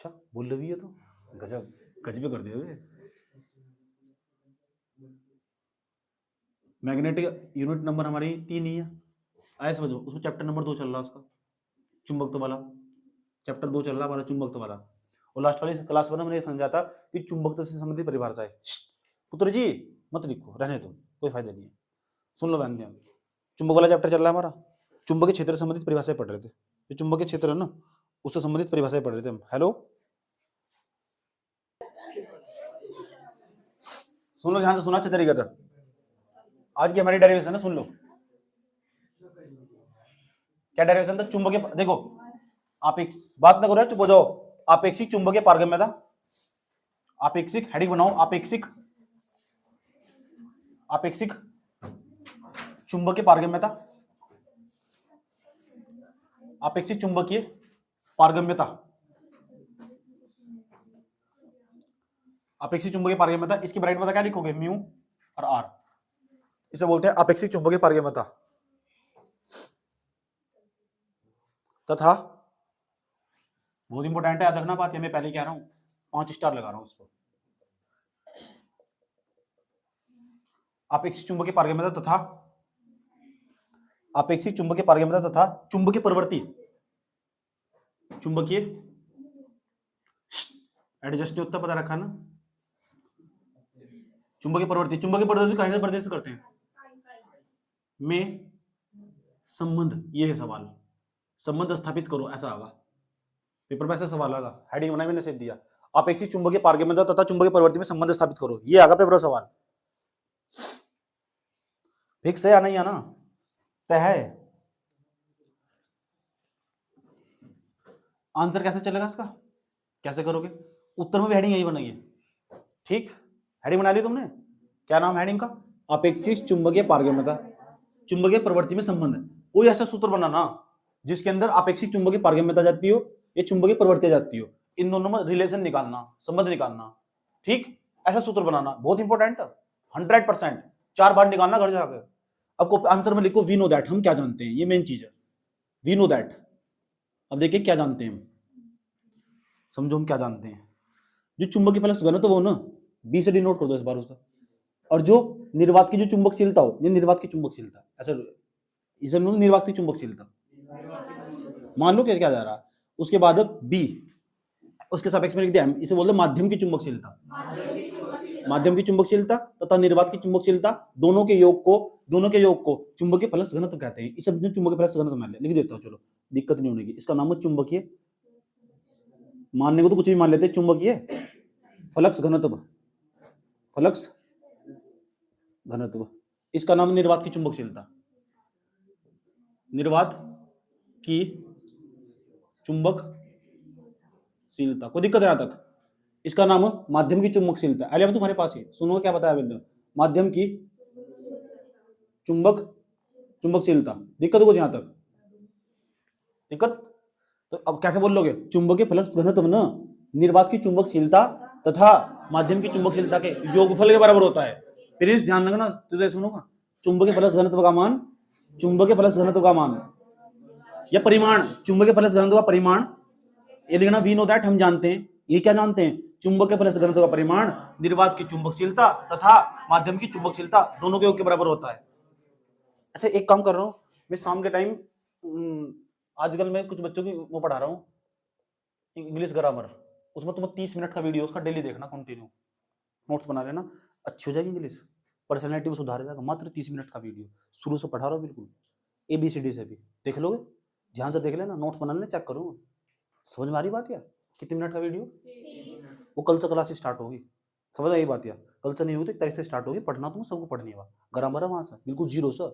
अच्छा बोल रही है तो गजब गजबे कर दिया बे। मैग्नेटिक यूनिट नंबर हमारी 3 ही है, ऐसे समझो। उसमें चैप्टर नंबर 2 चल रहा है उसका, चुंबकत्व वाला। चैप्टर 2 चल रहा है हमारा चुंबकत्व वाला। और लास्ट वाली क्लास में मैंने समझा था कि चुंबकत्व से संबंधित परिभाषा है। पुत्र जी मत लिखो, रहने दो, कोई फायदा नहीं है। सुन लो ध्यान ध्यान, चुंबक वाला चैप्टर चल रहा है हमारा। चुंबकीय क्षेत्र से संबंधित परिभाषाएं पढ़ रहे थे। जो चुंबकीय क्षेत्र है ना, उससे संबंधित परिभाषाएं पढ़ रहे थे हम। हेलो, सुन लो ध्यान से, सुना अच्छे तरीके से। आज की हमारी डेरिवेशन है, सुन लो। क्या डेरिवेशन था? चुंबकीय, देखो आप एक बात ना करो, चुप हो जाओ। आपेक्षिक चुंबकीय पारगम्यता, आपेक्षिक हेडिंग बनाओ, आपेक्षिक, आपेक्षिक चुंबकीय पारगम्यता, आपेक्षिक चुंबकीय पारगम्यता, अपेक्षित चुंबकीय पारगम्यता। इसकी ब्राइट में क्या लिखोगे? म्यू और आर। इसे बोलते हैं अपेक्षित चुंबकीय पारगम्यता। तथा बहुत इंपॉर्टेंट है, याद रखना बात, ये मैं पहले कह रहा हूं, 5 स्टार लगा रहा हूं उसको। अपेक्षित चुंबकीय पारगम्यता तथा अपेक्षित चुंबकीय पारगम्यता तथा चुंबकीय प्रवृत्ति, चुंबकीय एडजस्टिव उत्तर पता रखा ना। चुंबकीय प्रवृत्ति, चुंबकीय प्रवृत्ति कहां से प्रदर्शित करते हैं? में संबंध, ये है सवाल। संबंध स्थापित करो, ऐसा आगा पेपर में, ऐसा सवाल आगा। हेडिंग बनाई मैंने, से दिया अपेक्षित चुंबकीय पारगम्यता तथा चुंबकीय प्रवृत्ति में संबंध स्थापित करो, ये आगा पेपर सवाल। फिक्स है या नहीं आना? तय है। आंसर कैसे चलेगा इसका, कैसे करोगे? उत्तर में भी हेडिंग यही बनेगी, ठीक? हेडिंग बना ली तुमने, क्या नाम हेडिंग का? अपेक्षित चुंबकीय पारगम्यता, चुंबकीय प्रवृत्ति में संबंध। कोई ऐसा सूत्र बनाना जिसके अंदर अपेक्षित चुंबकीय पारगम्यता जाती हो, ये चुंबकीय प्रवृत्ति जाती हो, इन दोनों में रिलेशन निकालना, संबंध निकालना, ठीक? ऐसा सूत्र बनाना, बहुत इंपॉर्टेंट है, 100%। 4 बार निकालना घर जाकर। अब आंसर में लिखो वी नो दैट, हम क्या जानते हैं, ये मेन चीज है, वी नो दैट। अब देखिए क्या जानते हैं हम, समझो हम क्या जानते हैं। जो चुंबकीय फ्लक्स घनत्व वो ना, बी से डी नोट कर दो इस बार उसका। और जो निर्वात की जो चुंबकशीलता हो, ये निर्वात की चुंबकशीलता, ऐसा इसे निर्वात की चुंबकशीलता मान लो, क्या क्या जा रहा है। उसके बाद बी, उसके सापेक्ष में लिख दिया, इसे बोलते माध्यम की चुंबकशीलता, माध्यम की चुंबकशीलता तथा निर्वात की चुंबकशीलता, दोनों के योग को चुंबकीय फ्लक्स घनत्व कहते हैं। इस शब्द में चुंबकीय फ्लक्स घनत्व मान लिख देता हूं, चलो दिक्कत नहीं होगी। इसका नाम है चुंबकीय, मानने को तो कुछ भी मान लेते हैं, चुंबकीय फ्लक्स घनत्व, फ्लक्स घनत्व। इसका नाम निर्वात की चुंबकशीलता, निर्वात की चुंबकशीलता। कोई दिक्कत है यहां तक? इसका नाम माध्यम की चुंबकशीलता। अरे अब तुम्हारे पास ही सुनो क्या बताया बिंदु, माध्यम की चुंबकशीलता। दिक्कत कुछ यहां तक? दिक्कत? तो अब कैसे बोल लोगे? चुंबकीय फ्लक्स घनत्व ना निर्वात की चुंबकशीलता तथा माध्यम की चुंबकशीलता के योगफल के बराबर होता है। प्लीज ध्यान रखना, तुझे सुनूंगा। चुंबकीय फ्लक्स घनत्व का मान, चुंबकीय फ्लक्स घनत्व का मान या परिमाण, चुंबकीय फ्लक्स घनत्व का परिमाण, ये लिखना वी नो दैट, हम जानते हैं। ये क्या जानते हैं? चुंबकीय फ्लक्स घनत्व का परिमाण निर्वात की चुंबकशीलता तथा माध्यम की चुंबकशीलता दोनों के योग के बराबर होता है। अच्छा एक काम कर रहा हूँ मैं, शाम के टाइम आजकल मैं कुछ बच्चों की वो पढ़ा रहा हूँ, इंग्लिश ग्रामर। उसमें तुम्हें 30 मिनट का वीडियो उसका डेली देखना, कंटिन्यू नोट्स बना लेना, अच्छी हो जाएगी इंग्लिश, पर्सनैलिटी में सुधार जाएगा। मात्र 30 मिनट का वीडियो शुरू से पढ़ा रहा हूँ, बिल्कुल ABCD से भी देख लोगे, ध्यान से देख लेना, नोट्स बना लेना, चेक करूँगा। समझ में आ रही बात? या कितने मिनट का वीडियो? वो कल से क्लास स्टार्ट होगी, समझ आई बात? या कल से नहीं होगी तो 1 तारीख से स्टार्ट होगी। पढ़ना तुम सबको पढ़नी है, ग्रामर है वहां से बिल्कुल जीरो से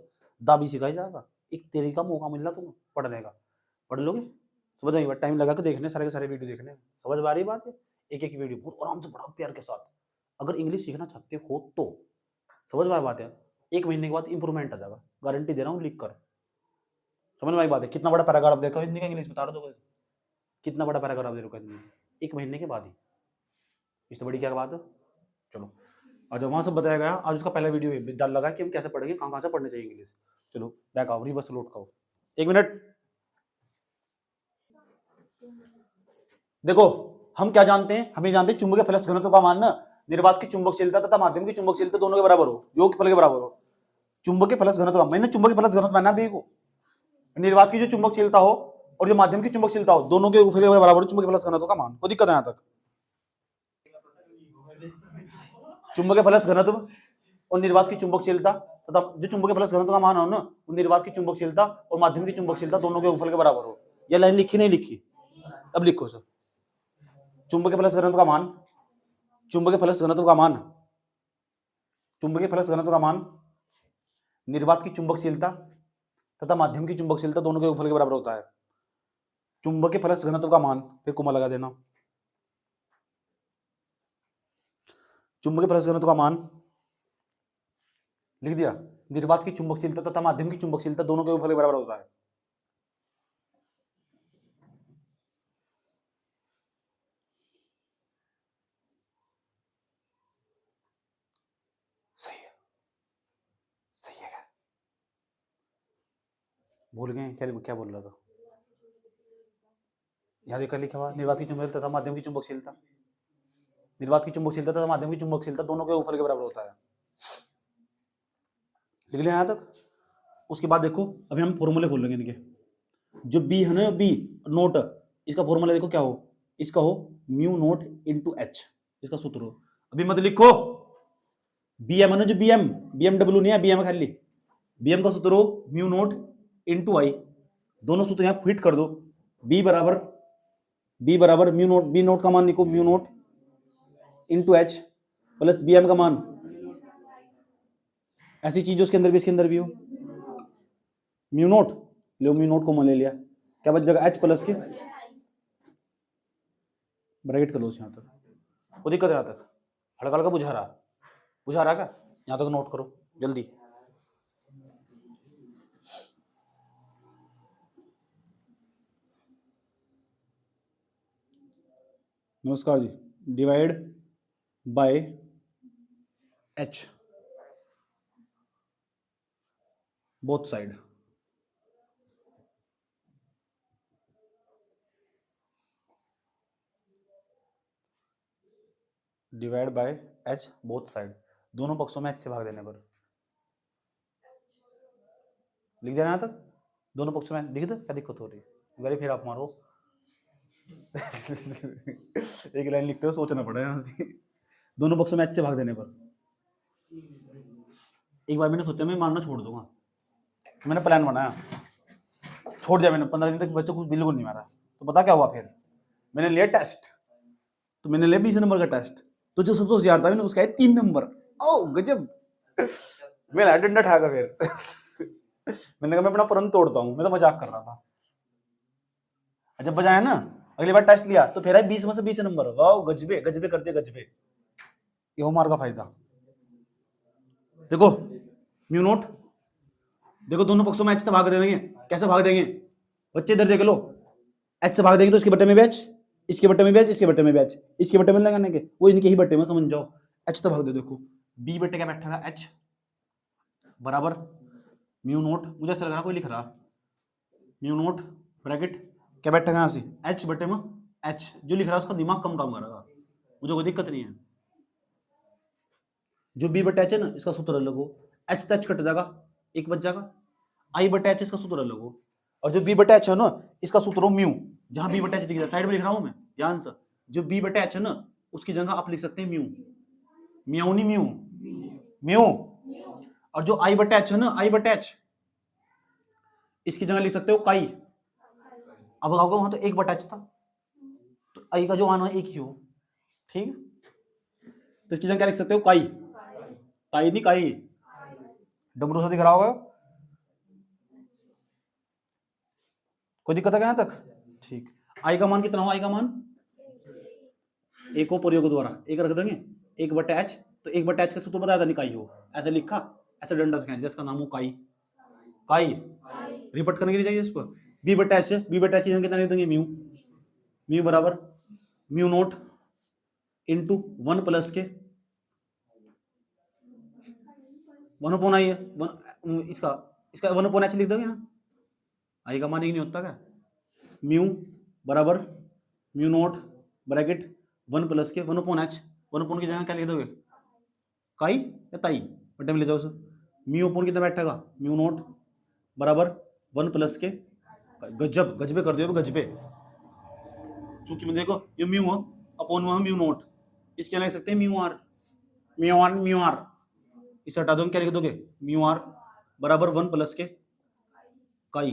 दाबी सिखाई जाएगा। एक तेरी का मौका मिल रहा तुम्हें पढ़ने का, पढ़ लोगे, समझ आई बात? टाइम लगा के देखने, सारे के सारे वीडियो देखने, समझ में आ रही बात है? एक एक वीडियो बहुत आराम से पढ़ाओ, प्यार के साथ। अगर इंग्लिश सीखना चाहते हो तो समझ में आई बात है? 1 महीने के बाद इंप्रूवमेंट आ जाएगा, गारंटी दे रहा हूँ, लिख कर। समझ में आई बात है? कितना बड़ा पैराग्राफ देखो हिंदी का, इंग्लिश बता रहा, कितना बड़ा पैराग्राफ दे रखा है 1 महीने के बाद ही, इससे बड़ी क्या बात है? चलो आज वहां से बताया गया, आज उसका पहला वीडियो डाल लगा कि हम कैसे पढ़ेंगे, कहाँ से पढ़ने चाहिए इंग्लिश। चलो बैक आओ, रिवर्स लोड खाओ, 1 मिनट। देखो हम क्या जानते हैं, हमें जानते हैं चुंबकीय फ्लक्स घनत्व का मान ना निर्वात की चुंबकशीलता तथा माध्यम की चुंबकशीलता दोनों के बराबर हो, योगफल के बराबर हो। चुंबकीय फ्लक्स घनत्व, मैंने चुंबकीय फ्लक्स घनत्व माना भी को, निर्वात की जो चुंबकशीलता हो और जो माध्यम की चुंबकशीलता हो दोनों के योगफल के बराबर हो चुंबकीय फ्लक्स घनत्व का मान। कोई दिक्कत है यहाँ तक? चुंबकीय फ्लक्स घनत्व और निर्वात की चुंबकशीलता तथा जो चुंबकीय फ्लक्स घनत्व का मान हो ना वो निर्वात की चुंबकशीलता और माध्यम की चुंबकशीलता दोनों के योगफल के बराबर हो। यह लाइन लिखी नहीं लिखी? अब लिखो सर। चुंबकीय फ्लक्स घनत्व का मान, चुंबकीय फ्लक्स घनत्व का मान, चुंबकीय फ्लक्स घनत्व का मान निर्वात की चुंबकशीलता तथा माध्यम की चुंबकशीलता दोनों के योगफल के बराबर होता है। चुंबकीय फ्लक्स घनत्व का मान, फिर कोमा लगा देना, चुंबकीय फ्लक्स घनत्व का मान लिख दिया, निर्वात की चुंबकशीलता तथा माध्यम की चुंबकशीलता दोनों के योगफल के बराबर होता है। सही है, सही है क्या? भूल गए क्या बोल रहा था? यहाँ देखकर लिखा हुआ निर्वात की चुंबकशीलता तथा माध्यम की चुंबकशीलता, निर्वात की चुंबकशीलता तथा माध्यम की चुंबकशीलता दोनों के योगफल के बराबर होता है। लिख लिया यहाँ तक? उसके बाद देखो अभी हम फॉर्मूले खोल लेंगे इनके। जो बी है ना, बी नोट, इसका फॉर्मूला देखो क्या हो, इसका हो म्यू नोट इंटू एच, इसका सूत्र हो। अभी मत लिखो बी एम है ना, जो बी एम, BMW नहीं है, बी एम खाली, बी एम का सूत्र हो म्यू नोट इंटू आई। दोनों सूत्र यहाँ फिट कर दो, बी बराबर म्यू नोट, बी नोट का मान लिखो mu naught into H plus B M का मान, ऐसी चीज उसके अंदर भी इसके अंदर भी हो म्यू नोट, लो म्यू नोट को मान ले लिया, क्या बच जाएगा एच प्लस के, ब्रैकेट कर लो यहाँ तक। वो दिक्कत है यहाँ तक? हल्का हल्का बुझा रहा क्या? यहाँ तक नोट करो जल्दी। नमस्कार जी। Divide by H both side, divide by H both side, दोनों पक्षों में एच से भाग देने पर। लिख देना यहाँ तक? दोनों पक्षों में लिख दो, क्या दिक्कत हो रही है? गले फिर आप मारो एक लाइन लिखते हो सोचना पड़ा यहाँ से। दोनों पक्षों में एच से भाग देने पर। एक बार मैंने सोचा मैं मारना छोड़ दूंगा, मैंने प्लान बनाया, छोड़ दिया मैंने, 15 दिन तक बच्चों को बिल्कुल नहीं मारा। तो पता क्या हुआ फिर? मैंने लिया टेस्ट, तो मैंने लिया 20 नंबर का टेस्ट, तो जो सबसे होशियार था मैंने उसका 3 नंबर। ओ गजब, मेरा डंडा ठाका फिर मैंने कहा मैं अपना प्रण तोड़ता हूँ, मैं तो मजाक कर रहा था। जब बजाया ना अगली बार टेस्ट लिया तो फिर है 20 में से 20 नंबर। वाह गजबे गजबे करते गजबे, ये होमवर्क का फायदा। देखो म्यू नोट, देखो दोनों पक्षों में एच से भाग देंगे। कैसे भाग देंगे बच्चे? इधर देख लो, एच से भाग देंगे तो इसके बट्टे में भी एच, इसके बट्टे में भी एच, इसके बट्टे में भी एच, इसके बट्टे में लगाने के वो इनके ही बट्टे में, समझ जाओ। एच से भाग दे, देखो बी बट्टे क्या बैठेगा एच बराबर म्यू नोट, मुझे ऐसा लग रहा कोई लिख रहा, म्यू नोट ब्रैकेट क्या बैठेगा यहाँ से एच बट्टे में एच। जो लिख रहा है उसका दिमाग कम काम करेगा, मुझे कोई दिक्कत नहीं है। जो बी बट्टे एच है ना इसका सूत्र अलग हो, एच तो एच कट जाएगा, एक बच जाएगा, आई बट्टे एच इसका सूत्र अलग हो, और जो बी बट्टे एच है ना इसका सूत्र हो म्यू, जहां बी बट्टे एच दिख रहा है साइड में लिख रहा हूं मैं, ध्यान से। जो बी बट्टे एच है ना उसकी जगह आप लिख सकते हैं म्यू, म्यूनी म्यू म्यू, और जो आई बट्टे एच है ना, आई बट्टे एच इसकी जगह लिख सकते हो काई। अब होगा वहां तो एक बट्टा एच था, तो आई का जो मान है एक ही हो, ठीक। तो इसकी जगह क्या लिख सकते हो काई, काई नहीं काई, डमरू सा दिख रहा होगा, कोई दिक्कत है यहां तक? ठीक। आई का मान कितना हो? आई का मान एक हो प्रयोग द्वारा एक रख देंगे, एक बट्टा एच, तो एक बट्टा एच का सूत्र बताया था निकाई हो, ऐसे लिखा, ऐसे डंडा से जिसका नाम हो काई, काई रिपीट करने के लिए चाहिए इसको। बी बट्टा एच, बी बट्टा एच की जगह कितना लिख देंगे म्यू, म्यू बराबर म्यू नोट इंटू 1 प्लस के 1 अपॉन आई है, इसका 1 अपॉन एच लिख दोगे यहाँ, आई का मान एक नहीं होता क्या, म्यू बराबर म्यू नोट ब्रैकेट 1 प्लस के 1/h, 1 की जगह क्या लिख दोगे, काई या ताई, बटे में ले जाओ उसे, म्यू अपोन कितना बैठेगा, म्यू नोट बराबर 1 प्लस के, गजब गजबे कर दियो गजबे, चूंकि मैं देखो ये म्यू अपोन में म्यू नोट, इसके लिख सकते हैं म्यू आर, म्यू आर इसे हटा दो, क्या लिख दोगे, म्यू आर बराबर 1 प्लस के काई।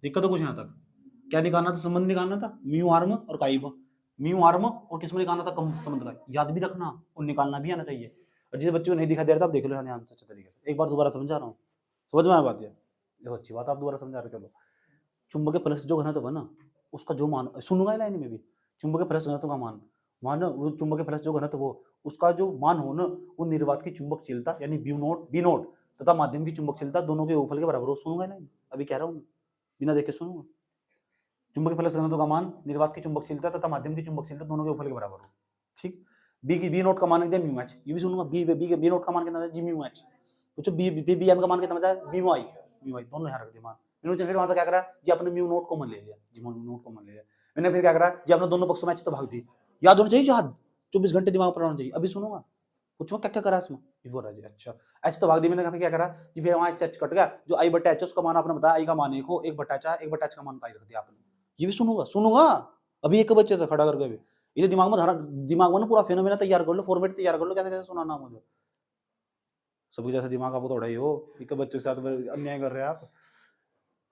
दिक्कत हो कुछ यहाँ तक, क्या निकालना था, संबंध निकालना था म्यू आर्म और काई, म्यू आर्म और किसमें निकालना था, कम संबंध का, याद भी रखना और निकालना भी आना चाहिए। और जिस बच्चों को नहीं दिखा दे रहा था आप देख लो ध्यान से अच्छे तरीके से, एक बार दोबारा समझा रहा हूँ, समझ में आया बात, ये अच्छी बात आप दोबारा समझा रहे हो। चलो, चुंबकीय फ्लक्स जो घनत्व है ना उसका जो मान, सुनूंगा लाइन में भी, चुंबकीय फ्लक्स घनत्व का मान वो चुंबकीय फ्लक्स जो घनत्व वो उसका जो मान हो ना वो निर्वात की चुंबकशीलता यानी बी नोट तथा माध्यम की चुंबकशीलता दोनों के योगफल के बराबर हो। सुनूंगा लाइन, अभी कह रहा हूँ बिना देखे सुनूंगा, चुंबकीय फ्लक्स घनत्व का मान निर्वात की चुंबकशीलता तथा माध्यम की चुंबकशीलता दोनों के योगफल के बराबर हो। ठीक, बी नोट का मान लिख दिया म्यू एच, ये भी सुनूंगा, बी नोट का मान कितना है, जी म्यू एच, पूछो बी एम का मान कितना है, म्यू आई दोनों यहाँ रख दिए मान। मैंने फिर वहां तक क्या करा जी, आपने म्यू नोट कॉमन ले लिया, जी नोट कॉमन ले लिया, मैंने फिर क्या करा जी, आपने दोनों पक्षों में एच तो भाग दी, याद होना चाहिए, याद 24 घंटे दिमाग पर होना चाहिए। अभी सुनूंगा पूछो क्या क्या करा इसमें, बोल रहा जी अच्छा एच तो भाग दी, मैंने क्या करा जी, फिर वहां एच कट गया, जो आई बटा एच उसका मान आपने बताया, आई का मान 1 हो, 1 बटा एच का मान का रख दिया आपने, ये भी सुनूंगा अभी एक बच्चे से खड़ा करके, अभी इधर दिमाग में ना पूरा फेनोमेना तैयार कर लो, फॉर्मेट तैयार कर लो, कैसे कैसे सुनाना मुझे, सबके जैसा दिमाग आपको थोड़ा ही हो, एक बच्चे के साथ अन्याय कर रहे हैं आप,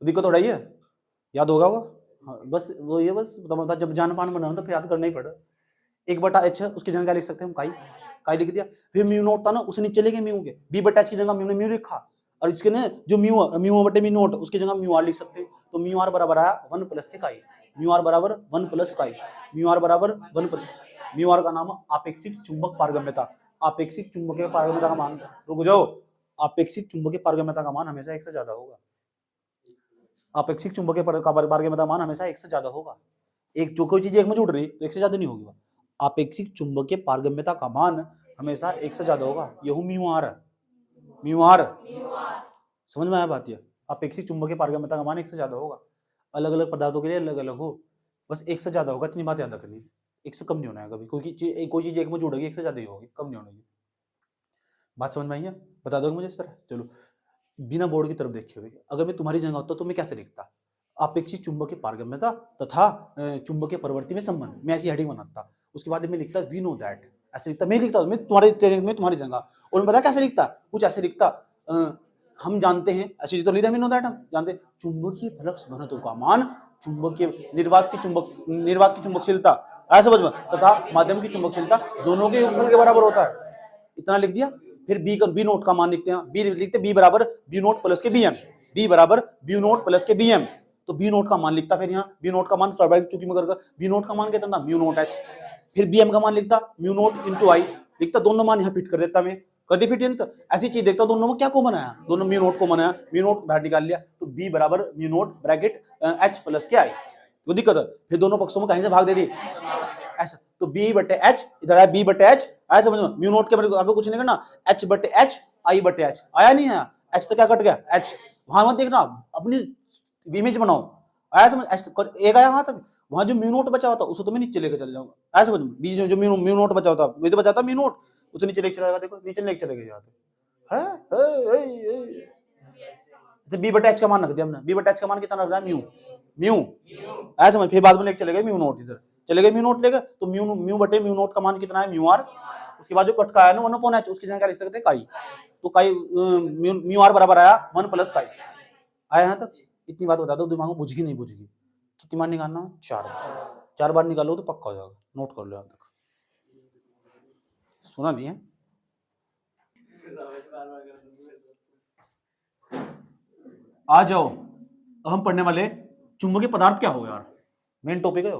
दिक्कत थोड़ा ही है, याद होगा वो, हाँ, बस वो ये बस जब जान पान बना तो फिर याद करना ही पड़ा। 1 बटा एच है उसकी जगह क्या लिख सकते हैं हम, काई लिख दिया, फिर म्यू नोट था ना उसे नीचे लेके म्यू के, बी बटा एच की जगह म्यू लिखा, और इसके ना जो म्यू बटे म्यू नोट उसकी जगह म्यू आर लिख सकते हैं, तो म्यू आर बराबर आया 1 प्लस के काई, म्यू आर बराबर 1 प्लस काई, म्यू आर बराबर 1 प्लस, म्यू आर का नाम आपेक्षिक चुंबक पारगम्यता, आपेक्षिक चुंबकीय पारगम्यता का मान, रुक जाओ, आपेक्षिक चुंबकीय पारगम्यता का मान हमेशा 1 से ज्यादा होगा, आपेक्षिक चुंबकीय पारगम्यता मान हमेशा 1 से ज्यादा होगा, एक जो कोई चीज एक में जुड़ रही तो 1 से ज्यादा नहीं होगी, आपेक्षिक चुंबकीय पारगम्यता का मान हमेशा 1 से ज्यादा होगा, यही म्यू आर समझ में आया बात, ये अपेक्षित चुंबकीय पारगम्यता का मान 1 से ज्यादा होगा, अलग अलग पदार्थों के लिए अलग अलग हो, बस 1 से ज्यादा होगा, इतनी बात याद रखनी, 1 से कम नहीं होना है कभी, कोई चीज एक में जुड़ेगी 1 से ज्यादा ही होगी, कम नहीं होगी, बात समझ में आई है, बता दो मुझे इस तरह। चलो, बिना बोर्ड की तरफ देखे हुए अगर मैं तुम्हारी जगह होता तो मैं कैसे लिखता, अपेक्षित चुंबकीय पारगम्यता तथा चुंबकीय प्रवृत्ति में संबंध, मैं ऐसी हेडिंग बनाता, उसके बाद में लिखता वी नो दैट, ऐसे लिखता, मैं लिखता मैं तुम्हारी जगह, और मैं पता कैसे लिखता, कुछ ऐसे लिखता, हम जानते हैं, ऐसे तो लिखा वी नो दैट, हम जानते चुंबकीय फ्लक्स घनत्व का मान चुंबकीय निर्वात की चुंबकशीलता ऐसा समझ में तथा माध्यम की चुंबकशीलता दोनों के योगफल के बराबर होता है, इतना लिख दिया। फिर बी नोट का मान लिखते हैं, बी लिखते बी बराबर बी नोट प्लस के बी एम, बी बराबर बी नोट प्लस के बी एम, तो बी नोट का मान लिखता, फिर यहाँ बी नोट का मान स्वाभाविक चूंकि मैं करके बी नोट का मान कितना था म्यू नोट एच, फिर बी एम का मान लिखता म्यू नोट इंटू आई, लिखता दोनों मान यहाँ फिट कर देता मैं, कभी फिट ऐसी चीज देखता दोनों में क्या कॉमन आया, दोनों म्यू नोट कॉमन आया, म्यू नोट बाहर निकाल लिया, तो बी बराबर mu naught bracket H plus के आई, तो दिक्कत है, फिर दोनों पक्षों में कहीं से भाग दे दी ऐसा, तो बी बटे एच इधर आया बी बटे एच आया, समझ में, म्यू नोट के आगे कुछ नहीं करना, एच बटे एच आई बटे एच आया नहीं आया, एच तो क्या कट गया एच, वहां मत देखना अपनी इमेज बनाओ, आया समझ, एक आया वहां तक, वहां जो म्यू नोट बचा हुआ था उसे तो मैं नीचे लेकर चले जाऊंगा, आया समझ में, बी जो म्यू नोट बचा हुआ था वही तो बचा था म्यू नोट, उसे नीचे लेकर चलेगा, देखो नीचे लेकर चले गए जाते है, बी बटे एच का मान रख दिया हमने, बी बटे एच का मान कितना रख रहा है म्यू, आया समझ, फिर बाद में लेकर चले गए म्यू नोट, इधर चले गए म्यू नोट लेकर, तो म्यू बटे म्यू नोट का मान कितना है म्यू आर, उसके बाद जो कट का आया ना 1/h उसकी जगह क्या लिख सकते हैं काई, तो काई म्यू आर बराबर आया 1 प्लस काई, आया यहाँ तक, इतनी बात बता दो, दिमाग में बुझगी नहीं बुझगी, कितनी बार निकालना, 4 बार निकालो तो पक्का हो जाएगा, नोट कर लो यहाँ तक, सुना नहीं है, आ जाओ, अब हम पढ़ने वाले चुंबकीय पदार्थ क्या हो यार, मेन टॉपिक है,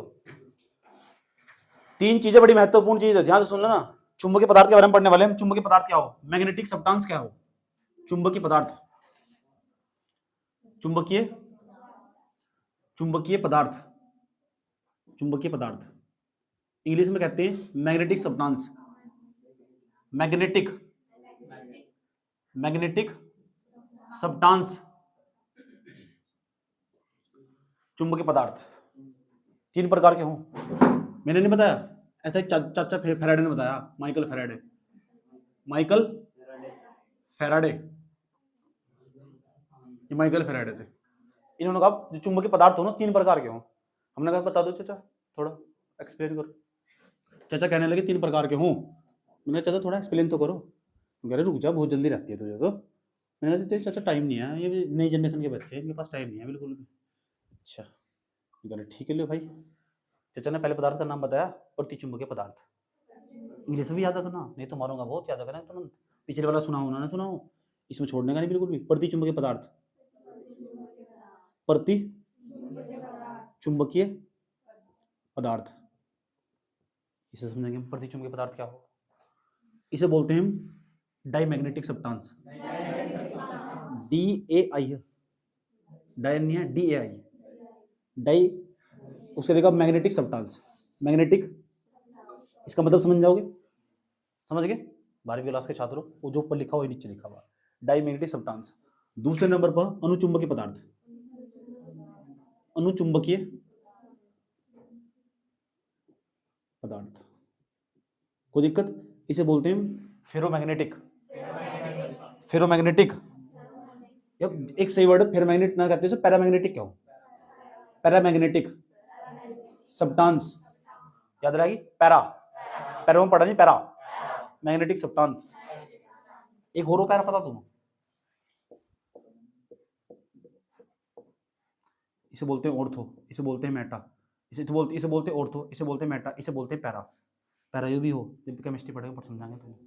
3 चीजें बड़ी महत्वपूर्ण चीज है, ध्यान से सुन लेना, चुंबकीय पदार्थ के बारे में पढ़ने वाले हम, चुंबकीय पदार्थ क्या हो, मैग्नेटिक सब्सटेंस क्या हो, चुंबकीय पदार्थ, चुंबकीय पदार्थ, चुंबकीय पदार्थ इंग्लिश में कहते हैं मैग्नेटिक सब्सटेंस, मैग्नेटिक सब्सटेंस, चुंबकीय पदार्थ 3 प्रकार के हों, मैंने नहीं बताया, ऐसा एक चाचा फेराडे ने बताया, माइकल फेराडे, माइकल फेराडे, ये माइकल फेराडे थे। इन्होंने कहा जो चुंबकीय पदार्थ हो ना 3 प्रकार के हों। हमने कहा बता दो चाचा, थोड़ा एक्सप्लेन करो। चाचा कहने लगे 3 प्रकार के हों। मैंने चाचा थोड़ा एक्सप्लेन तो करो। कह रहे रुक जा, बहुत जल्दी रहती है तुझे तो। मैंने कहा चाचा टाइम नहीं है, ये नई जनरेशन के बच्चे हैं, इनके पास टाइम नहीं है बिल्कुल भी। अच्छा, कह ठीक है लो भाई। चाचा ने पहले पदार्थ का नाम बताया, प्रतिचुंबकीय पदार्थ। इंग्लिश में भी याद रखना, नहीं तो मारूंगा बहुत, याद रखना तुरंत। पिछले वाला सुना हो ना सुना हो, इसमें छोड़ने का नहीं बिल्कुल भी। प्रतिचुंबकीय पदार्थ, प्रति चुंबकीय पदार्थ, इसे समझेंगे हम। प्रतिचुंबकीय पदार्थ क्या हो, इसे बोलते हैं हम डाईमैग्नेटिक सब्सटेंस। DAI है, डाई नहीं है, DAI, डाई। उसके देखा मैग्नेटिक सब्सटेंस, मैग्नेटिक, इसका मतलब समझ जाओगे, समझ गए 12वीं क्लास के छात्रों, वो जो ऊपर लिखा हुआ नीचे लिखा हुआ डाईमैग्नेटिक सब्सटेंस। दूसरे नंबर पर अनुचुंबकीय पदार्थ, अनुचुंबकीय पदार्थ, कोई दिक्कत, इसे बोलते हैं फेरोमैग्नेटिक। फेरोमैग्नेटिक, एक सही वर्ड फेरोमैग्नेट ना कहते हैं, पैरामैग्नेटिक क्या हो, पैरामैग्नेटिक सब्सटेंस, याद रहेगी, पैरा, पैरा में पढ़ा नहीं, पैरा मैग्नेटिक सब्सटेंस। एक और पैरा पता तुम्हें, इसे बोलते हैं ऑर्थो, इसे बोलते हैं मेटा, इसे बोलते हैं ऑर्थो, इसे बोलते हैं मेटा, इसे बोलते हैं पैरा। पैरा ये भी हो, जब केमिस्ट्री पढ़ेगा पर समझाएंगे तुम्हें।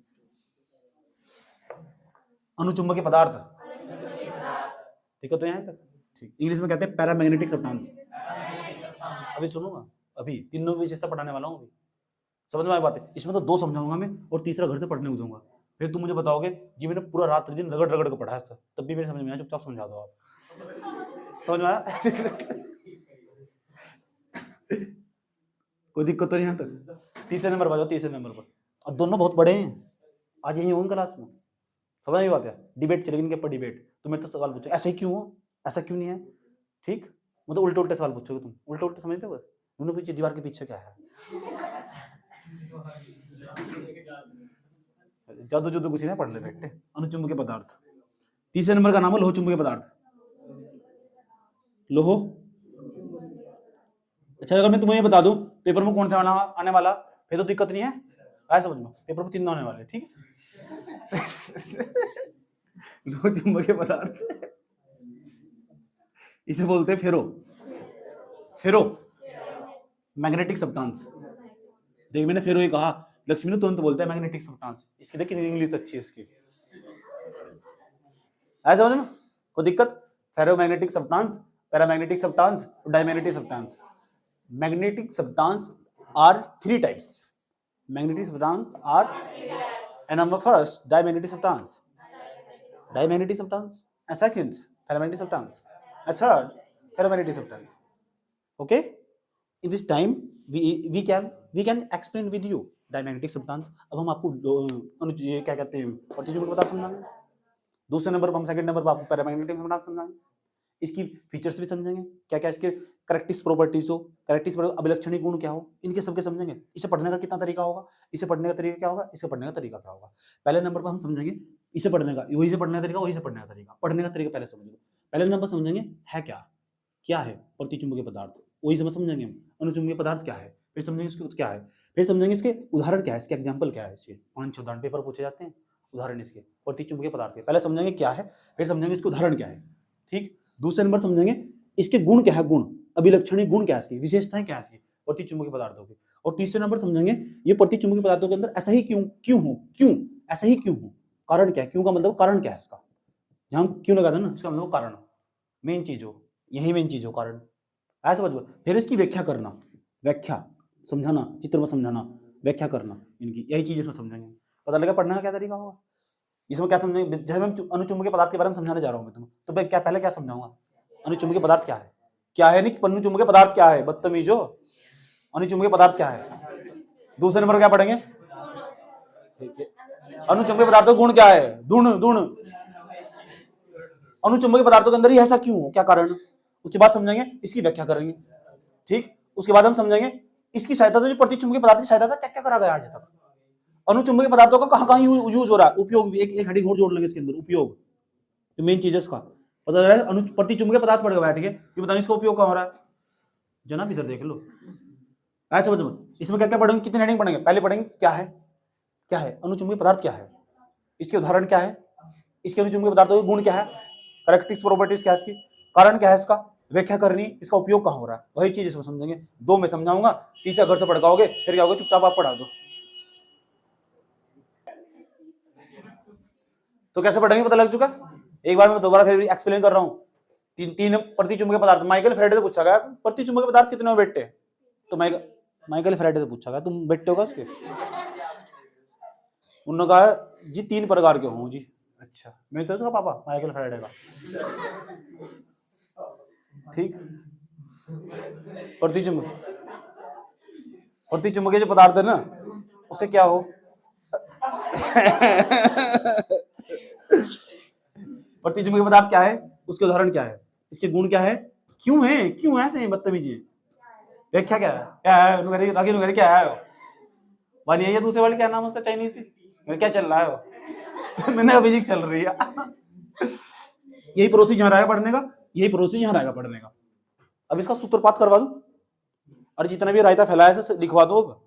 अनुचुंबकीय पदार्थ, ठीक है तो यहाँ तक ठीक। इंग्लिश में कहते हैं पैरामैग्नेटिक सब्सटेंस। अभी सुनूंगा, अभी तीनों विशेषता पढ़ाने वाला हूँ, अभी समझ में आई बात है। इसमें तो 2 समझाऊंगा मैं और तीसरा घर से पढ़ने को दूंगा। फिर तुम मुझे बताओगे जी मैंने पूरा रात दिन रगड़ रगड़ के पढ़ा है, तब भी मेरे समझ में आया, चुपचाप समझा दो आप। समझ में आया? कोई दिक्कत तो नहीं यहाँ तक। तीसरे नंबर पर जाओ, तीसरे नंबर पर। और दोनों बहुत बड़े हैं, आज यही होंगे क्लास में, समझ में बात है। डिबेट चलेगी इनके ऊपर, डिबेट। तुम मेरे तो सवाल पूछो ऐसा ही क्यों हो, ऐसा क्यों नहीं है, ठीक, मतलब उल्टे उल्टे सवाल पूछोगे तुम, उल्टे उल्टे समझते हो, दोनों पीछे दीवार के पीछे क्या है, जादू जादू कुछ नहीं, पढ़ ले बेटे। अनुचुंबकीय पदार्थ। तीसरे नंबर का नाम है लोह चुंबकीय पदार्थ, लोह। अच्छा अगर मैं तुम्हें ये बता दूं पेपर में कौन सा आने वाला, फिर तो दिक्कत नहीं है, आया समझ में, पेपर में 3 आने वाले, ठीक है। लोह चुंबकीय पदार्थ, इसे बोलते हैं फेरो, फेरो मैग्नेटिक सब्सटेंस। देख मैंने फेरो ही कहा, लक्ष्मी ने तुरंत बोलता है मैग्नेटिक सब्सटेंस। इसकी देखिए इंग्लिश अच्छी है इसकी, ऐसा समझ में, कोई दिक्कत। Ferromagnetic substance, paramagnetic substance, diamagnetic substance. Magnetic substance are 3 types, magnetic substance are, and number first diamagnetic substance, diamagnetic substance, and second paramagnetic substance, and third ferromagnetic substance. Okay, in this time we can explain with you diamagnetic substance. अब हम आपको ये क्या कहते हैं प्रतिचुंबकीय पदार्थ समझाएंगे। दूसरे नंबर पर हम सेकंड नंबर पर आपको पैरामैग्नेटिक पदार्थ समझाएंगे, इसकी फीचर्स भी समझेंगे, क्या क्या इसके करेक्टिव प्रॉपर्टीज हो, करेक्टिव अभिलक्षणिक गुण क्या हो, इनके सबके समझेंगे। इसे पढ़ने का कितना तरीका होगा, इसे पढ़ने का तरीका क्या होगा, इसे पढ़ने का तरीका क्या होगा। पहले नंबर पर हम समझेंगे इसे पढ़ने का, वही से पढ़ने का तरीका, वही से पढ़ने का तरीका। पढ़ने का तरीका पहले समझेंगे, पहले नंबर समझेंगे है क्या है प्रतिचुंबकीय पदार्थ, वही समझेंगे हम। अनुचुंबकीय पदार्थ क्या है, फिर समझेंगे इसके क्या है, फिर समझेंगे इसके उदाहरण क्या है, इसके एग्जाम्पल क्या है। इसके 5-6 उदाहरण पेपर पूछे जाते हैं, उदाहरण इसके प्रतिचुंबकीय पदार्थ के। पहले समझेंगे क्या है, फिर समझेंगे इसके उदाहरण क्या है, ठीक। दूसरे नंबर समझेंगे इसके गुण क्या है, गुण अभिलक्षणिक गुण क्या है, इसकी विशेषताएं क्या है इसकी प्रतिचुंबकीय पदार्थों की। और तीसरे नंबर समझेंगे ये प्रतिचुंबकीय पदार्थों के अंदर ऐसा ही क्यों ऐसा ही क्यों हो, कारण क्या है, क्यों का मतलब कारण क्या है इसका, जहां क्यों लगा था ना, इसका मतलब कारण, मेन चीज हो, यही मेन चीज हो कारण, ऐसा समझ। फिर इसकी व्याख्या करना, व्याख्या समझाना, चित्र में समझाना, व्याख्या करना, इनकी यही चीज इसमें समझेंगे। पता लगा पढ़ने का क्या तरीका होगा, इसमें क्या समझेंगे। जैसे मैं अनुचुंबकीय पदार्थ के बारे में समझाने जा रहा हूँ मैं तुम्हें, तो मैं क्या पहले क्या समझाऊंगा, अनुचुंबकीय पदार्थ क्या है नहीं, अनुचुंबकीय पदार्थ क्या है, बदतमीजो, अनुचुंबकीय पदार्थ क्या है। दूसरे नंबर क्या पढ़ेंगे, अनुचुंबकीय पदार्थों का गुण क्या है, गुण अनुचुंबकीय पदार्थों के अंदर ही ऐसा क्यों हो, क्या कारण। उसके बाद समझेंगे इसकी व्याख्या करेंगे, ठीक। उसके बाद हम समझेंगे इसकी सहायता से, जो प्रतिचुंबकीय पदार्थ की सहायता क्या क्या करा गया आज तक। अनुचुंबकीय पदार्थों का कहां कहां यूज हो रहा है, उपयोग भी एक हेडिंग और जोड़ लेंगे इसके अंदर, उपयोग, जो मेन चीज है इसका पता चला है। प्रतिचुंबकीय पदार्थ पढ़ के बैठ के ये बताओ इसका उपयोग कहां हो रहा है, जनाब इधर देख लो। ऐसा समझ में, इसमें क्या क्या पढ़ेंगे, कितने हेडिंग पढ़ेंगे, पहले पढ़ेंगे क्या है, क्या है अनुचुंबकीय पदार्थ, क्या है इसके उदाहरण, क्या है इसके अनुचुंबकीय पदार्थों के गुण, क्या है कैरेक्टरिस्टिक्स प्रॉपर्टीज, क्या है इसकी, कारण क्या है इसका, व्याख्या करनी, इसका उपयोग कहां हो रहा है, वही चीज इसमें समझेंगे। दो मैं समझाऊंगा, तीसरा घर से पढ़ाओगे, फिर क्या होगा, चुपचाप आप पढ़ा दो। तो कैसे पढ़ेंगे पता लग चुका, एक बार मैं दोबारा फिर एक्सप्लेन कर रहा हूं। तीन प्रतिचुंबकीय पदार्थ, माइकल फैराडे से पूछा गया प्रतिचुंबकीय पदार्थ कितने में बैठते हैं, तो माइकल फैराडे से पूछा गया तुम बैठते होगा उसके, उन्होंने कहा जी 3 प्रकार के हूँ जी। अच्छा, मैं तो उसका पापा माइकल फैराडे का, ठीक। प्रतिचुंबकीय जो पदार्थ है ना, उसे क्या हो प्रतिचुंबकीय पदार्थ क्या है, उसके उदाहरण क्या है, इसके गुण क्या है, क्यों है, क्यों ऐसे बदतमीजी, व्याख्या क्या है, क्या है क्या है वाली है, ये दूसरे वाली क्या नाम उसका चाइनीज क्या चल रहा है वो मैंने फिजिक्स चल रही है यही प्रोसेस यहाँ रहेगा पढ़ने का, यही प्रोसेस यहाँ रहेगा पढ़ने का। अब इसका सूत्रपात करवा दूं, और जितना भी रायता फैलाया है लिखवा दो,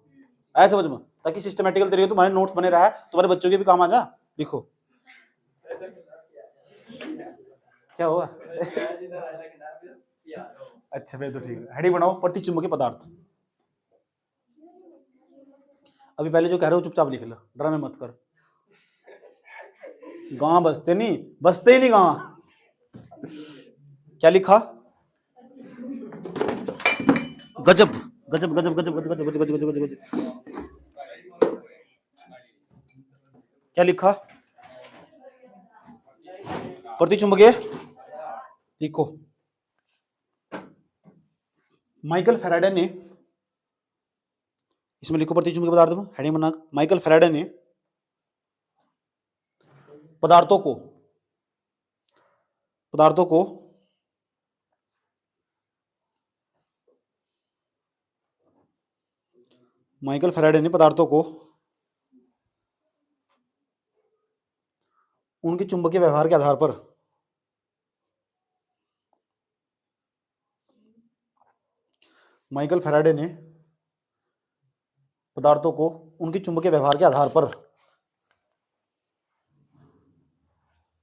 ऐसे समझ में, ताकि सिस्टमेटिकल तरीके तुम्हारे नोट्स बने रहा है, तुम्हारे बच्चों के भी काम आ जा। लिखो क्या हुआ अच्छा मैं तो ठीक है, हेडिंग बनाओ प्रतिचुंबकीय पदार्थ। अभी पहले जो कह रहे हो चुपचाप लिख लो, ड्रामे मत कर, गांव बसते ही नहीं गांव। क्या लिखा, गजब गजब गजब गजब गजब गजब गजब गजब गजब गजब, क्या लिखा, प्रतिचुंबकीय, लिखो माइकल फैराडे ने, इसमें लिखो प्रतिचुंबकीय पदार्थ में हेडिंग बना, माइकल फैराडे ने पदार्थों को माइकल फैराडे ने पदार्थों को उनके चुंबकीय व्यवहार के आधार पर माइकल फैराडे ने पदार्थों को उनके चुंबकीय व्यवहार के आधार पर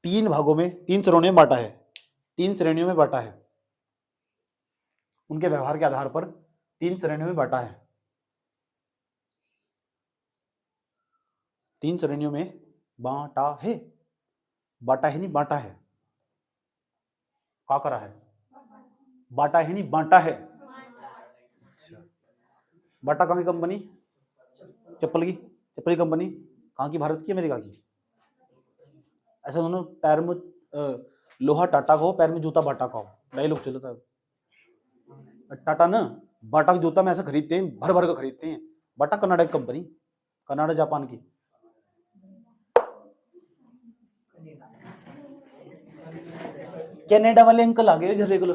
3 भागों में, 3 श्रेणियों में बांटा है, 3 श्रेणियों में बांटा है, उनके व्यवहार के आधार पर 3 श्रेणियों में बांटा है, 3 श्रेणियों में बांटा है, बांटा है नहीं बांटा है, क्या करा है, बांटा है नहीं बांटा है। अच्छा, बाटा कहाँ की कंपनी, चप्पल की कंपनी कहाँ की, भारत की अमेरिका की, ऐसा दोनों पैर में लोहा टाटा का हो, पैर में जूता बाटा का हो, डायलॉग चलता है। टाटा ना बाटा का जूता में ऐसा खरीदते हैं, भर भर का खरीदते हैं, बाटा कनाडा की कंपनी, कनाडा जापान की। कनाडा वाले अंकल आ गए जरे को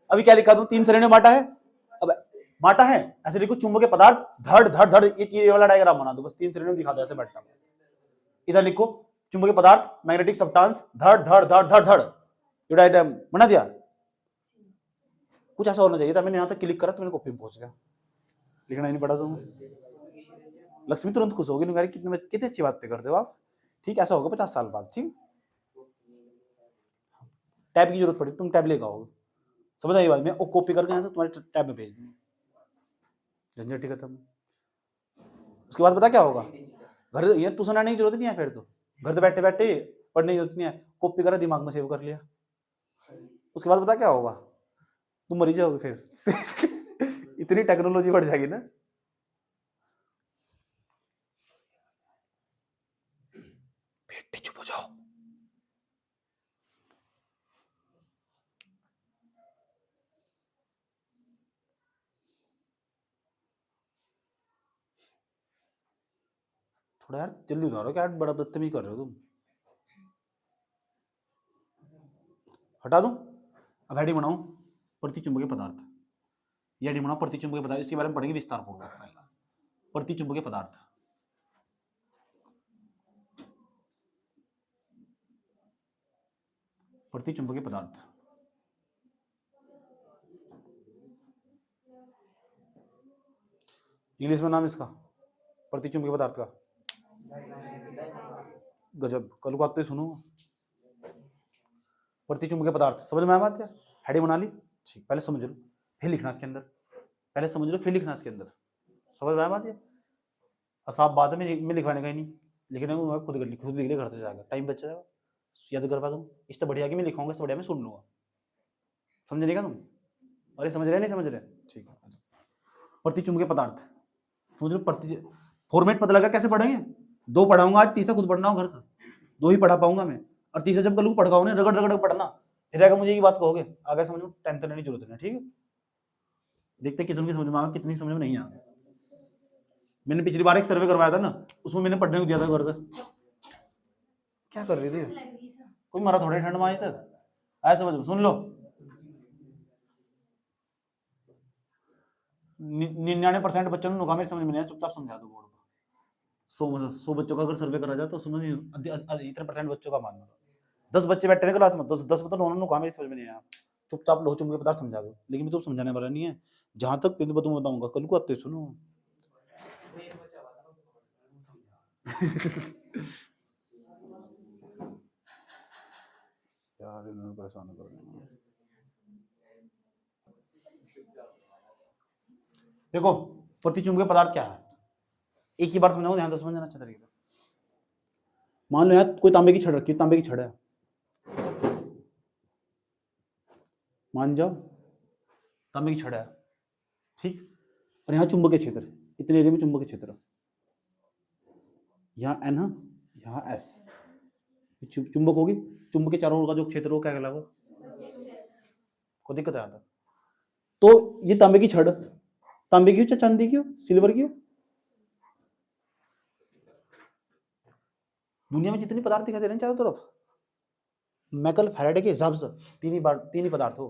अभी क्या लिखा दूं, 3 श्रेणियों बांटा है, अब बांटा है ऐसे लिखो, चुंबकीय पदार्थ धड़ धड़ धड़, एक ये वाला डायग्राम बना दो, बस 3 श्रेणियों दिखा दो ऐसे बैठा। इधर लिखो चुंबकीय पदार्थ मैग्नेटिक सब्सटेंस धड़ धड़ धड़ धड़ धड़, ये डायग्राम बना दिया। कुछ ऐसा होना चाहिए था, मैंने यहां तक क्लिक करा तो मेरे कॉपी में पहुंच गया, लिखना ही नहीं पड़ा। तुम लक्ष्मी तुरंत खुश होगी, कितनी अच्छी बातें करते हो आप, ठीक, ऐसा होगा 50 साल बाद, ठीक। टैब की जरूरत पड़ी तुम टैब लेकर आओगे, समझ आई बात, मैं कॉपी करके यहाँ से तुम्हारे टैब में भेज दूंगा, झंझट ही खत्म। उसके बाद पता क्या होगा, घर यार ट्यूशन आने की जरूरत नहीं है, फिर तो घर से बैठे बैठे पढ़ने की जरूरत नहीं है, कॉपी करा दिमाग में सेव कर लिया। उसके बाद पता क्या होगा, तुम मरी जाओगे फिर इतनी टेक्नोलॉजी बढ़ जाएगी ना। बेटी चुप हो जाओ, थोड़ा यार जल्दी उतारो, क्या बड़ा बदतमीजी कर रहे हो तुम, हटा दूं। अब हेडिंग बनाओ प्रतिचुंबकीय पदार्थ, या डी बना प्रतिचुंबकीय पदार्थ, इसके बारे में पढ़ेंगे विस्तार पूर्वक। प्रतिचुंबकीय पदार्थ, प्रतिचुंबकीय पदार्थ इंग्लिश में नाम इसका प्रतिचुंबकीय पदार्थ का, गजब, कल को आते सुनो। प्रतिचुंबकीय पदार्थ समझ में आया बात क्या? हेडिंग बना ली, ठीक, पहले समझ लो फिर लिखना इसके अंदर, पहले समझ लो फिर लिखना इसके अंदर, समझ में आया बात ये? साफ बात है, मैं लिखवाने का ही नहीं, लिखने को खुद लिख ले घर से जाकर, टाइम बच जाएगा, याद कर पा तुम, इससे बढ़िया कि मैं लिखाऊंगा, इससे बढ़िया मैं सुन लूंगा, समझ नहीं का तुम? अरे समझ रहे नहीं समझ रहे, ठीक है। प्रतिचुंबकीय पदार्थ समझ लो, फॉर्मेट पता लगा कैसे पढ़ेंगे? 2 पढ़ाऊंगा आज, तीसरा खुद पढ़ना हो घर से, 2 ही पढ़ा पाऊंगा मैं, और तीसरा जब कल पढ़ाओ ना रगड़ रगड़ पढ़ना, फिर आगे मुझे ये बात कहोगे, आगे समझ लो, टेंशन लेने की जरूरत नहीं, ठीक है? देखते किसी की समझ में आगा, कितनी समझ में नहीं आगा। मैंने पिछली बार एक सर्वे करवाया था ना, उसमें मैंने पढ़ने को दिया था घर से। क्या कर रही थी? कोई मारा थोड़े ठंड में आई तक, आया समझ में? सुन लो, 99% बच्चों को मेरी समझ में नहीं आया, चुपचाप समझा दो बोर्ड पर। 100 बच्चों का अगर सर्वे करा जाए तो समझ इतने % बच्चों का मानना, 10 बच्चे बैठे हैं क्लास में, 10 में तो उन्होंने मेरी समझ में नहीं आया, चुपचाप लोह चुंबकीय पदार्थ समझा दो, लेकिन मैं तो समझाने वाला नहीं है, जहां तक तुम्हें बताऊंगा, कल को आते सुनो। यार इन्होंने परेशान कर दिया। देखो प्रतिचुंबकीय पदार्थ क्या है, एक ही बार समझाऊंगा, ध्यान से समझना अच्छा तरीके से। मान लो यार कोई तांबे की छड़ रखी है, तांबे की छड़ है, मान जाओ तांबे की छड़ है, ठीक, और यहाँ चुंबकीय क्षेत्र, इतने एरिया में चुंबकीय क्षेत्र, यहाँ N है, यहाँ S, चुंबक होगी, चुंबक के चारों ओर का जो क्षेत्र हो क्या कहलाएगा? कोई दिक्कत है? तो ये तांबे की छड़, तांबे की हो चाहे चांदी की हो, सिल्वर की हो, दुनिया में जितने पदार्थ दिखाई दे रहे हैं चारों तरफ, मैकल फैराडे के हिसाब से तीन ही पदार्थ हो,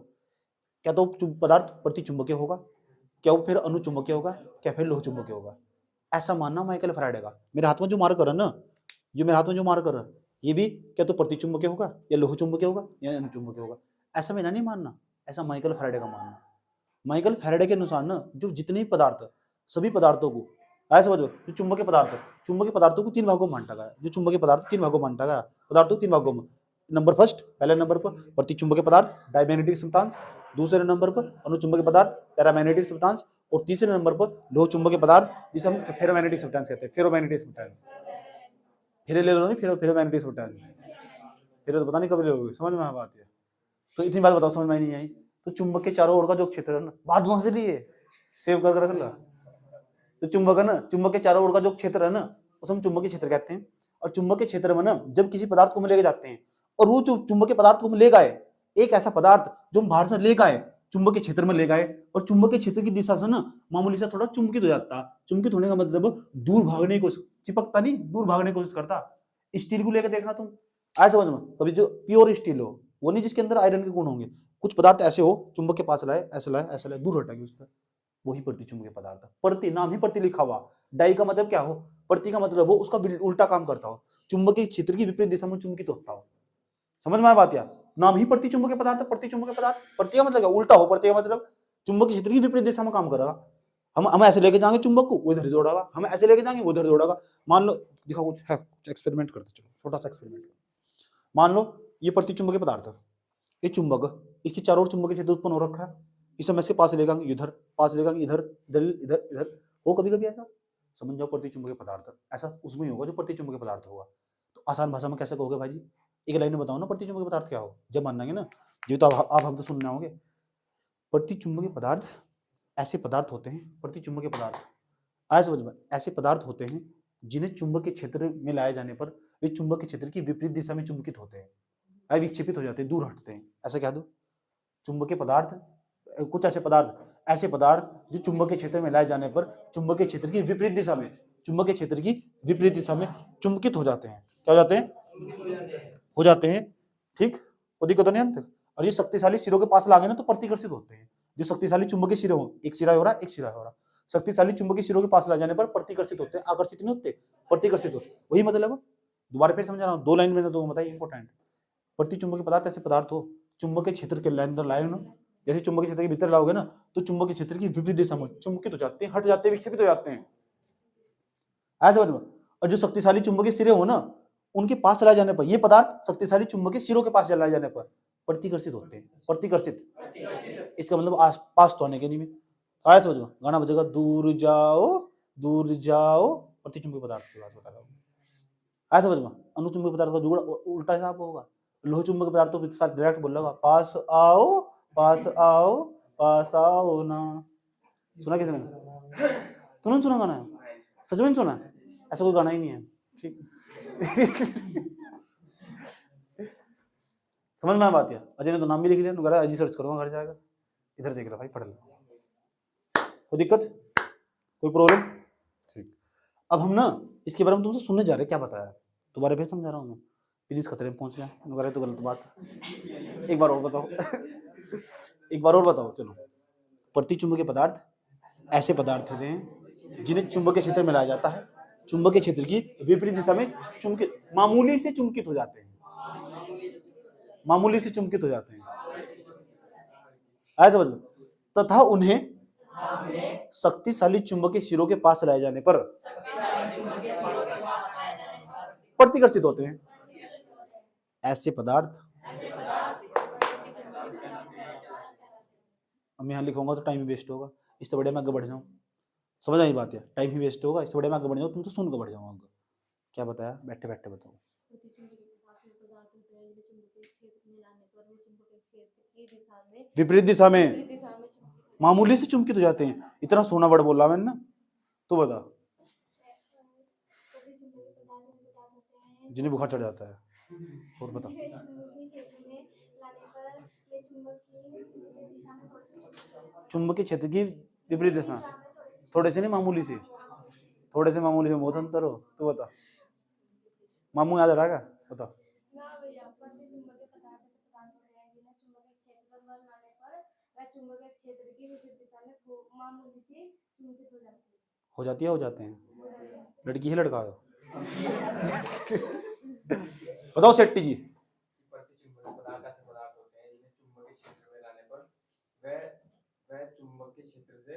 क्या तो पदार्थ प्रतिचुंबकीय होगा, क्या वो फिर अनुचुंबकीय होगा, क्या फिर लोह चुंबकीय होगा, ऐसा मानना माइकल फैराडे का। मेरे हाथ में जो मार्कर है ना, ये मेरे हाथ में जो मार्कर है, ये भी क्या तो प्रतिचुंबकीय होगा, या लोह चुंबकीय होगा, या अनुचुंबकीय होगा, ऐसा मेरा नहीं मानना, ऐसा माइकल फैराडे का मानना। माइकल फैराडे के अनुसार ना, जो जितने पदार्थ, सभी पदार्थों को ऐसा समझो, जो चुंबकीय पदार्थों को 3 भागों में बांटा गया, जो चुंबकीय पदार्थ 3 भागों में बांटा गया, पदार्थों को 3 भागों में। नंबर फर्स्ट, पहले नंबर पर प्रतिचुंबकीय पदार्थ डायमैग्नेटिक सब्सटेंस, दूसरे नंबर पर अनुचुंबकीय पदार्थ पैरामैग्नेटिक सब्सटेंस, और तीसरे नंबर पर लोह चुंबकीय पदार्थ जिसे हम फेरोमैग्नेटिक सब्सटेंस कहते हैं, फेरोमैग्नेटिक सब्सटेंस। फिर ले लो नहीं, फेरोमैग्नेटिक सब्सटेंस, फिर तो पता नहीं कब ले लोगे, समझ में आ बात है? तो इतनी बात बताओ, समझ में नहीं आई? तो चुंबक के चारों ओर का जो क्षेत्र है ना, बात वहां से लिए सेव कर रख ला, तो चुंबक है ना, चुंबक के चारों ओर का जो क्षेत्र है ना, उसे हम चुंबकीय क्षेत्र कहते हैं। और चुंबकीय क्षेत्र में ना, जब किसी पदार्थ को हम लेके जाते हैं, और वो चुंबकीय पदार्थ को हम ले गए, एक ऐसा पदार्थ जो हम बाहर से ले गए, चुंबकीय क्षेत्र में ले गए, और चुंबकीय क्षेत्र की दिशा से ना मामूली सा थोड़ा चुंबकित हो जाता। चुंबकित होने का मतलब दूर भागने की कोशिश, चिपकता नहीं, दूर भागने की कोशिश करता। स्टील को लेकर देखना तुम, आए समझ में? कभी जो प्योर स्टील हो, वो नहीं जिसके अंदर आयरन के गुण होंगे, कुछ पदार्थ ऐसे हो, चुंबक के पास लाए, ऐसे लाए, ऐसे लाए, दूर हटाएंगे उससे, वही प्रतिचुंबकीय पदार्थ है। प्रति, नाम ही प्रति लिखा हुआ, डाई का मतलब क्या हो, प्रति का मतलब हो उसका उल्टा काम करता हो, चुंबकीय क्षेत्र की विपरीत दिशा में चुंबकित होता हो। समझ में आया बात? या नाम ही प्रतिचुंबकीय पदार्थ है, प्रतिचुंबकीय पदार्थ। प्रति का मतलब क्या, उल्टा हो, प्रति का मतलब चुंबकीय क्षेत्र की विपरीत दिशा में काम करेगा। हम ऐसे लेके जाएंगे चुंबक को, वो इधर जोड़ेगा, हम ऐसे लेके जाएंगे, वो इधर जोड़ेगा। मान लो, दिखाओ कुछ है, कुछ एक्सपेरिमेंट करते चलो, छोटा सा एक्सपेरिमेंट। मान लो ये प्रतिचुंबकीय पदार्थ है, ये चुंबक, इसके चारों ओर चुंबकीय क्षेत्र उत्पन्न हो रखा है, इसे मैं इसके पास ले जाऊंगी इधर, पास ले जाऊंगी इधर, इधर इधर इधर हो, कभी कभी ऐसा समझ जाओ प्रतिचुंबकीय पदार्थ। ऐसा उसमें ही होगा जो प्रतिचुंबकीय पदार्थ होगा। तो आसान भाषा में कैसे कहोगे भाई जी, एक लाइन में बताओ ना प्रतिचुंबकीय पदार्थ क्या हो, जब मानेंगे ना, ये तो आप हम तो सुनने होंगे। प्रतिचुंबकीय पदार्थ ऐसे पदार्थ होते हैं, प्रतिचुंबकीय पदार्थ आया समझ में, ऐसे पदार्थ होते हैं जिन्हें चुंबकीय क्षेत्र में लाए जाने पर वे चुंबकीय क्षेत्र की विपरीत दिशा में चुंबकित होते हैं, विक्षेपित हो जाते हैं, दूर हटते हैं, ऐसा कह दो। चुंबकीय पदार्थ, कुछ ऐसे पदार्थ जो चुंबकीय क्षेत्र में लाए जाने पर चुंबकीय क्षेत्र की विपरीत दिशा में, चुंबकीय क्षेत्र की विपरीत दिशा में चुंबकित हो जाते हैं। क्या हो जाते हैं? हो जाते हैं, ठीक, कोई दिक्कत नहीं अंत। और ये शक्तिशाली सिरों के पास लागे ना तो प्रतिकर्षित होते हैं। जो शक्तिशाली चुंबकीय सिरे हो, एक सिरा हो रहा, एक सिरा हो रहा, शक्तिशाली चुंबकीय सिरों के पास ला जाने पर प्रतिकर्षित होते हैं, आकर्षित नहीं होते, प्रतिकर्षित होते। वही मतलब है। दोबारा फिर समझा रहा हूँ, 2 लाइन मैंने तो बताई इंपॉर्टेंट। प्रतिचुंबकीय पदार्थ ऐसे पदार्थ हो चुंबकीय क्षेत्र के अंदर लाए ना, जैसे चुंबकीय क्षेत्र के भीतर लाओगे ना तो चुंबकीय क्षेत्र की विपरीत दिशा में चुंबकित हो जाते हैं, हट जाते हैं, विक्षेपित हो जाते हैं। ऐसा समझ में। और जो शक्तिशाली चुंबकीय सिरे हो ना उनके पास चलाए जाने पर ये पदार्थ शक्तिशाली चुंबकीय सिरों के पास चलाए जाने पर प्रतिकर्षित होते हैं। प्रतिकर्षित इसका मतलब आस पास तो आने के नहीं में। आया समझ में। गाना बजेगा दूर जाओ प्रतिचुंबकीय पदार्थ की बात बता रहा हूँ। आया समझ में। अनुचुंबकीय पदार्थ का जुगड़ उल्टा हिसाब होगा। लोह चुंबकीय पदार्थों के साथ डायरेक्ट बोल लगा पास आओ ना। सुना किसी ने? तुमने सुना गाना? सच में सुना? ऐसा कोई गाना ही नहीं है। ठीक समझ में बात है। अजय ने तो नाम भी लिख लिया, अजय सर्च करूंगा घर जाएगा। इधर देख रहा भाई, पढ़ लो। कोई दिक्कत, कोई प्रॉब्लम? ठीक। अब हम ना इसके बारे में तुमसे सुनने जा रहे हैं, क्या बताया दोबारा फिर समझा रहा हूँ मैं। प्लीज खतरे में पहुंच गया वगैरह तो गलत बात। एक बार और बताओ एक बार और बताओ। चलो, प्रतिचुंबकीय पदार्थ ऐसे पदार्थ होते हैं जिन्हें चुंबकीय क्षेत्र में लाया जाता है, चुंबकीय क्षेत्र की विपरीत दिशा में चुंबकित, मामूली से चुंबकित हो जाते हैं, मामूली से चुंबकित हो जाते हैं। आया समझ में। तथा उन्हें शक्तिशाली चुंबकीय सिरों के पास लाए जाने पर प्रतिकर्षित होते हैं। ऐसे पदार्थ, अब मैं यहाँ लिखूंगा तो टाइम वेस्ट होगा, इससे बड़े मैं आगे बढ़ जाऊँ। समझ आई बात है, टाइम ही वेस्ट होगा, इससे बड़े मैं आगे बढ़ जाऊँ, तुम तो सुन के बढ़ जाओ आगे। क्या बताया? बैठे बैठे बताओ। विपरीत दिशा में मामूली से चुंबकित हो जाते हैं। इतना सोना वर्ड बोला मैंने ना, तो बता। जिन्हें बुखार चढ़ जाता है, और बता। चुंबकीय क्षेत्र की विपरीत दिशा, थोड़े से नहीं, मामूली से, थोड़े से मामूली से बहुत अंतर हो। तो बता, मामू याद रहेगा? बता। हो जाती है, हो जाते हैं। लड़की है लड़का हो? बताओ शेट्टी जी। चुंबकीय क्षेत्र से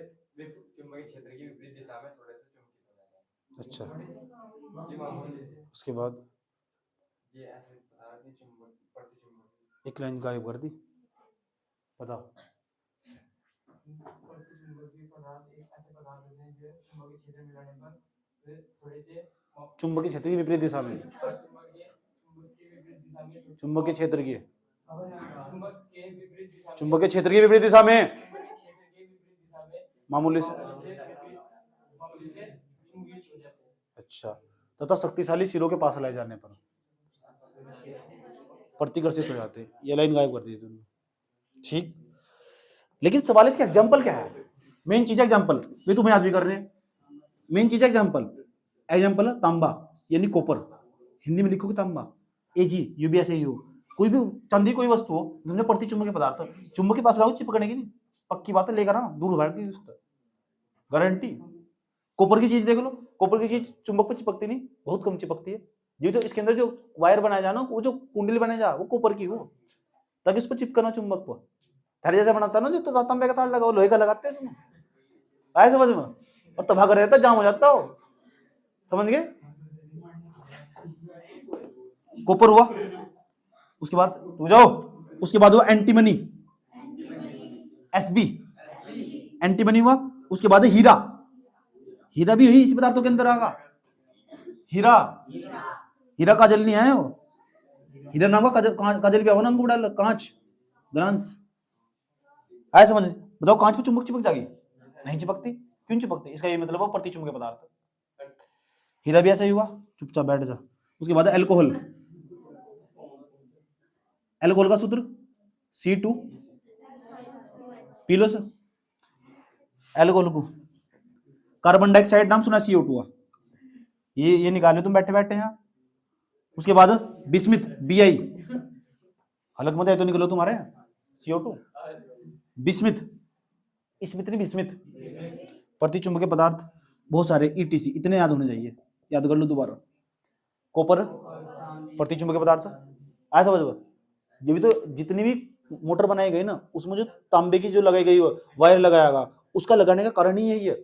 चुंबकीय क्षेत्र की विपरीत दिशा में थोड़े से चुंबकित हो जाते हैं। अच्छा, उसके बाद ये ऐसे पदार्थ की प्रतिचुंबकीय, एक लाइन गायब कर दी। बताओ। प्रतिचुंबकीय पदार्थ एक ऐसे पदार्थ होते हैं जो चुंबकीय क्षेत्र में लाने पर थोड़े से चुंबकीय क्षेत्र की विपरीत दिशा में, चुंबकीय क्षेत्र की, चुंबकीय क्षेत्र की विपरीत दिशा में मामूली से। अच्छा, तथा शक्तिशाली सिरों के पास लाए जाने पर प्रतिकर्षित हो जाते हैं। ये लाइन गायब कर दी तुमने। ठीक, लेकिन सवाल इसका एग्जांपल क्या है? मेन चीज एग्जांपल, वे तुम्हें याद भी कर रहे हैं। मेन चीज एग्जांपल, एग्जांपल है तांबा यानी कॉपर, हिंदी में लिखोगे तांबा, एजी यूबीएसएयू, कोई भी चांदी कोई वस्तु हो तुमने प्रतिचुंबकीय पदार्थ चुंबक के पास लाओ, चिपकने की नहीं, पक्की बात है, लेकर आना, दूर भाग की गारंटी। कॉपर की चीज देख लो, कॉपर की चीज चुंबक पर चिपकती नहीं, बहुत कम चिपकती है। ये तो इसके अंदर जो वायर बनाया जाए ना, वो जो कुंडली बनाया जा वो कॉपर की हो, ताकि उस पर चिपकना चुंबक पर। थारे जैसा बनाता ना जो तो तांबे का तार लगा, लोहे का लगाते हैं इसमें। आए समझ में? और तबाह कर देता, जाम हो जाता हो। समझ गए? कॉपर हुआ, उसके बाद तू जाओ, उसके बाद हुआ एंटीमनी, एसबी, एंटीमनी हुआ। उसके बाद हीरा, हीरा भी इसी पदार्थों के अंदर आएगा। हीरा, हीरा काजल नहीं है वो, हीरा नाम का काजल भी आओ ना, अंगूर डाल कांच ग्लांस। आया समझ? बताओ, कांच पे चुंबक चिपक जाएगी? नहीं चिपकती। क्यों चिपकती? इसका ये मतलब है प्रतिचुंबकीय पदार्थ। हीरा भी ऐसा ही हुआ, चुपचाप बैठ जा। उसके बाद अल्कोहल, अल्कोहल का सूत्र C2, P low sir. Alcohol को कार्बन डाइऑक्साइड नाम सुना, CO2 हुआ, ये निकाले तुम बैठे बैठे यहाँ। उसके बाद बिस्मिथ, Bi, हलक मत है तो निकलो तुम्हारे CO2, बिस्मिथ, स्मिथ नहीं स्मिथ। प्रतिचुंबकीय पदार्थ बहुत सारे, ईटीसी, इतने याद होने चाहिए, याद कर लो दोबारा। कॉपर प्रतिचुंबकीय पदार्थ, आया समझ में? ये भी तो जितनी भी मोटर बनाई गई ना, उसमें जो तांबे की जो लगाई गई वायर लगाया, उसका लगाने का कारण ही यही है,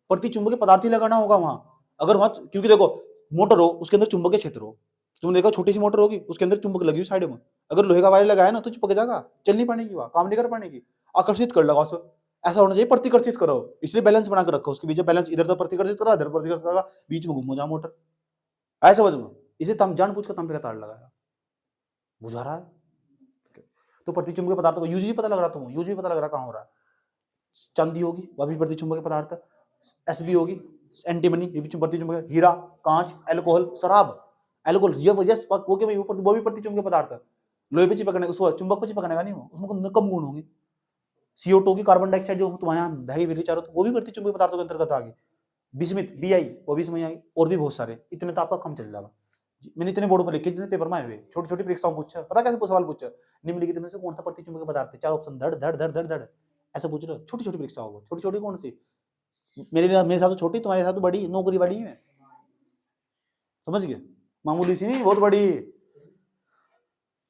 प्रतिचुंबकीय पदार्थ ही लगाना होगा वहां। अगर वहां, क्योंकि देखो मोटर हो उसके अंदर चुंबकीय क्षेत्र हो, तुमने देखा छोटी सी मोटर होगी उसके अंदर चुंबक लगी हुई साइड में, अगर लोहे का वायर लगाया ना तो चिपक जाएगा, चल नहीं पाएगी, वहां काम नहीं कर पाएगी। आकर्षित कर लगा उसको, ऐसा होना चाहिए प्रतिकर्षित करो, इसलिए बैलेंस बना कर रखो उसके बीच, बैलेंस इधर तो प्रतिकर्षित करा, इधर प्रतिकर्षित करा, बीच में घूम जा मोटर, ऐसा समझ में। इसे तम जान पूछ कर तांबे का तार लगाया, बुझा रहा है। तो प्रतिचुंबकीय पदार्थों का यूज भी पता लग रहा, तुम यूज भी पता लग रहा कहां हो रहा है। चांदी होगी वह भी प्रतिचुंबकीय पदार्थ, एसबी होगी एंटीमनी, ये भी प्रतिचुंबकीय, हीरा, कांच, अल्कोहल, शराब, अल्कोहल ये वजह वो के वो भी प्रतिचुंबकीय पदार्थ है। लोहे पे चिपकने, उसको चुंबक पे चिपकने का नहीं हो, उसमें कम गुण होंगे। CO2 की, कार्बन डाइऑक्साइड जो तुम्हारे यहाँ भरी भरी चारों, वो भी प्रतिचुंबकीय पदार्थों के अंतर्गत आ गई। बिस्मिथ, BI, वो भी इसमें आई, और भी बहुत सारे, इतने तो आपका कम चल जाएगा। मैंने इतने बोर्ड पर लिखे, जितने पेपर में आए हुए, छोटी छोटी परीक्षाओं पूछा, पता कैसे सवाल पूछा, निम्नलिखित में से कौन सा प्रतिचुंबकीय पदार्थ है, 4 ऑप्शन, धड़ धड़ धड़ धड़ धड़, ऐसा पूछ रहे हो। छोटी छोटी परीक्षाओं, छोटी छोटी कौन सी, मेरे हिसाब से छोटी, तुम्हारे हिसाब से बड़ी, नौकरी वाली है, समझ गए, मामूली सी नहीं, बहुत बड़ी।